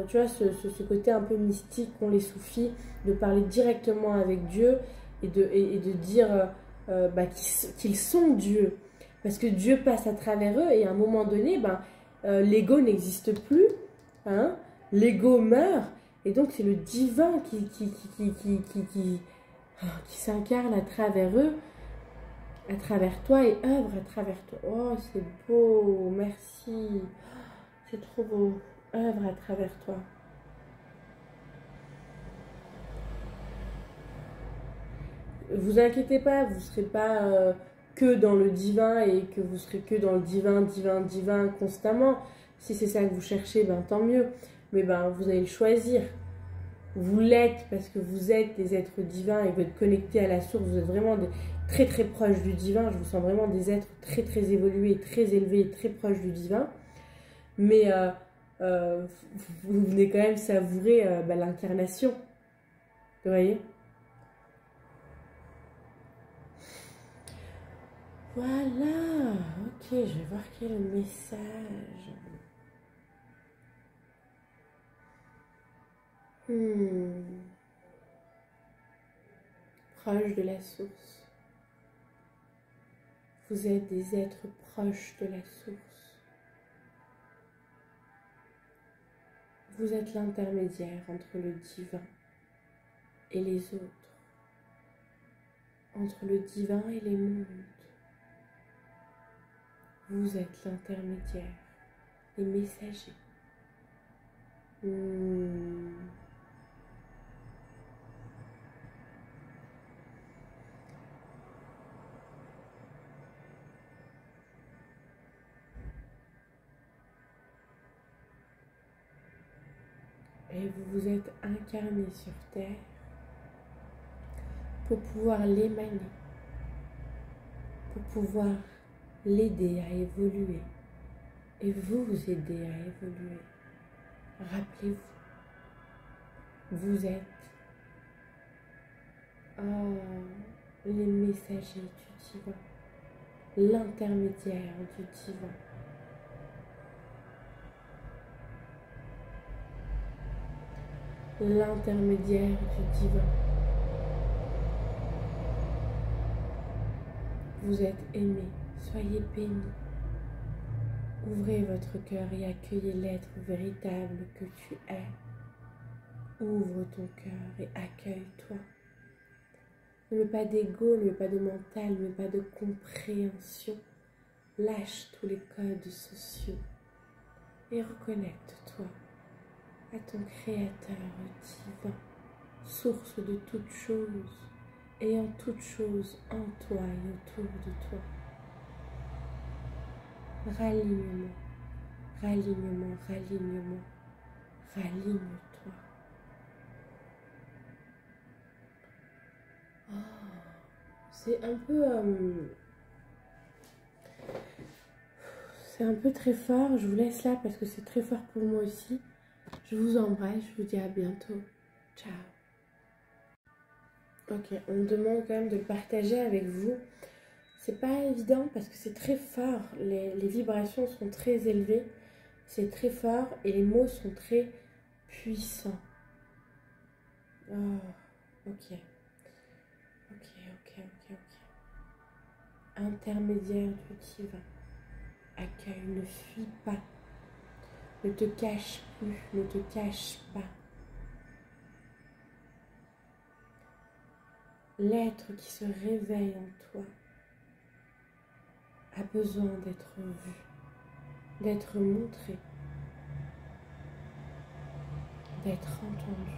Tu vois, ce côté un peu mystique qu'ont les soufis, de parler directement avec Dieu et de dire bah, qu'ils sont Dieu. Parce que Dieu passe à travers eux et à un moment donné, ben, l'ego n'existe plus, hein, l'ego meurt. Et donc, c'est le divin qui s'incarne à travers eux, à travers toi et œuvre à travers toi. Oh, c'est beau, merci. C'est trop beau. Œuvre à travers toi. Vous inquiétez pas, vous ne serez pas que dans le divin et que vous serez que dans le divin, divin, divin constamment. Si c'est ça que vous cherchez, ben tant mieux. Mais ben vous allez le choisir. Vous l'êtes parce que vous êtes des êtres divins et vous êtes connectés à la source. Vous êtes vraiment très très proches du divin. Je vous sens vraiment des êtres très très évolués, très élevés, très proches du divin. Mais vous venez quand même savourer l'incarnation. Vous voyez? Voilà. Ok, je vais voir quel est le message. Proche de la source. Vous êtes des êtres proches de la source. Vous êtes l'intermédiaire entre le divin et les autres, entre le divin et les mondes. Vous êtes l'intermédiaire, les messagers. Et vous vous êtes incarné sur Terre pour pouvoir l'émaner, pour pouvoir l'aider à évoluer et vous aider à évoluer. Rappelez-vous, vous êtes les messagers du divin, l'intermédiaire du divin. L'intermédiaire du divin. Vous êtes aimé, soyez bénis. Ouvrez votre cœur et accueillez l'être véritable que tu es. Ouvre ton cœur et accueille-toi. Ne mets pas d'ego, ne mets pas de mental, ne mets pas de compréhension. Lâche tous les codes sociaux et reconnecte-toi à ton Créateur divin, source de toutes choses, ayant toutes choses en toi et autour de toi. Ralignement, ralignement, ralignement, raligne-toi. Oh, c'est un peu très fort. Je vous laisse là parce que c'est très fort pour moi aussi. Je vous embrasse, je vous dis à bientôt. Ciao. Ok, on me demande quand même de le partager avec vous. C'est pas évident parce que c'est très fort. Les vibrations sont très élevées. C'est très fort et les mots sont très puissants. Oh, ok. Intermédiaire du divin. Accueille, ne fuis pas. Ne te cache plus, ne te cache pas. L'être qui se réveille en toi a besoin d'être vu, d'être montré, d'être entendu.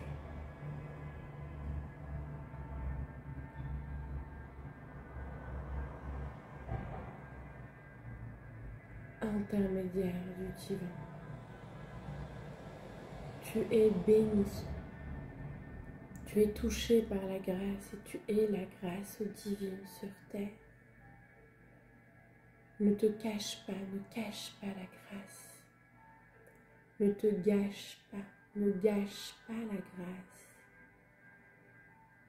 Intermédiaire du divin. Tu es béni. Tu es touché par la grâce et tu es la grâce divine sur terre. Ne te cache pas, ne cache pas la grâce. Ne te gâche pas, ne gâche pas la grâce.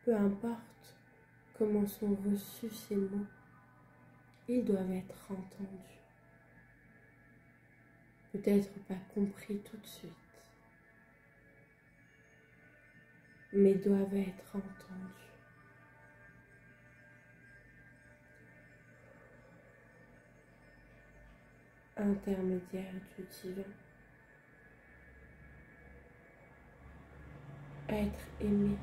Peu importe comment sont reçus ces mots, ils doivent être entendus. Peut-être pas compris tout de suite, mais doivent être entendus. Intermédiaire du divin. Être aimé.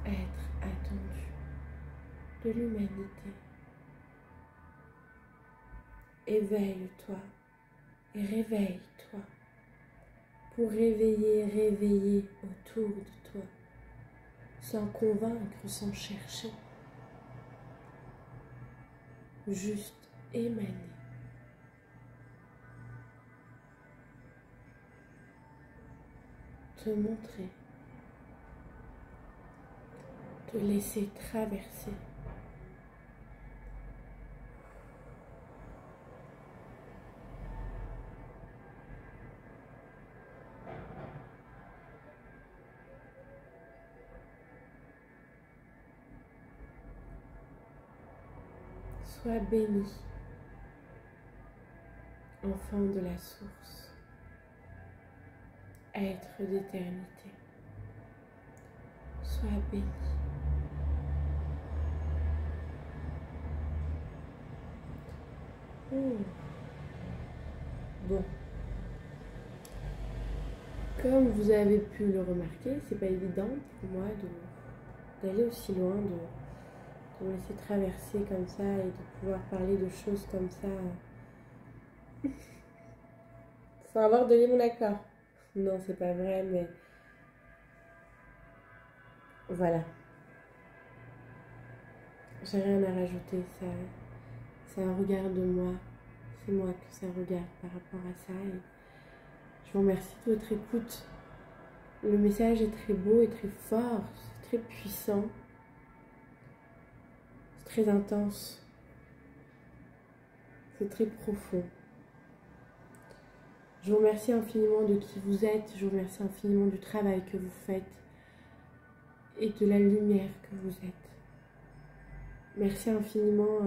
Être attendu de l'humanité. Éveille-toi et réveille-toi pour réveiller autour de toi, sans convaincre, sans chercher, juste émaner. Te montrer, te laisser traverser. Sois béni, enfant de la source, être d'éternité. Sois béni. Bon. Comme vous avez pu le remarquer, c'est pas évident pour moi d'aller aussi loin, de me laisser traverser comme ça et de pouvoir parler de choses comme ça sans avoir donné mon accord. Non, c'est pas vrai, mais voilà. J'ai rien à rajouter, c'est un regard de moi. C'est moi que ça regarde par rapport à ça. Et je vous remercie de votre écoute. Le message est très beau et très fort, c'est très puissant, c'est très intense, c'est très profond. Je vous remercie infiniment de qui vous êtes, je vous remercie infiniment du travail que vous faites et de la lumière que vous êtes. Merci infiniment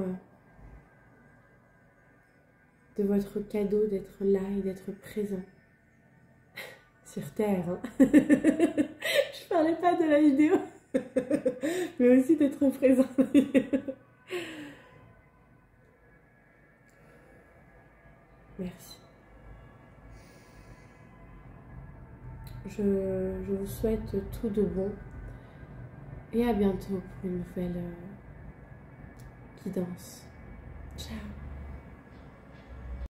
de votre cadeau d'être là et d'être présent sur Terre. Hein. Je parlais pas de la vidéo, mais aussi d'être présent. Merci. Je vous souhaite tout de bon et à bientôt pour une nouvelle guidance. Ciao.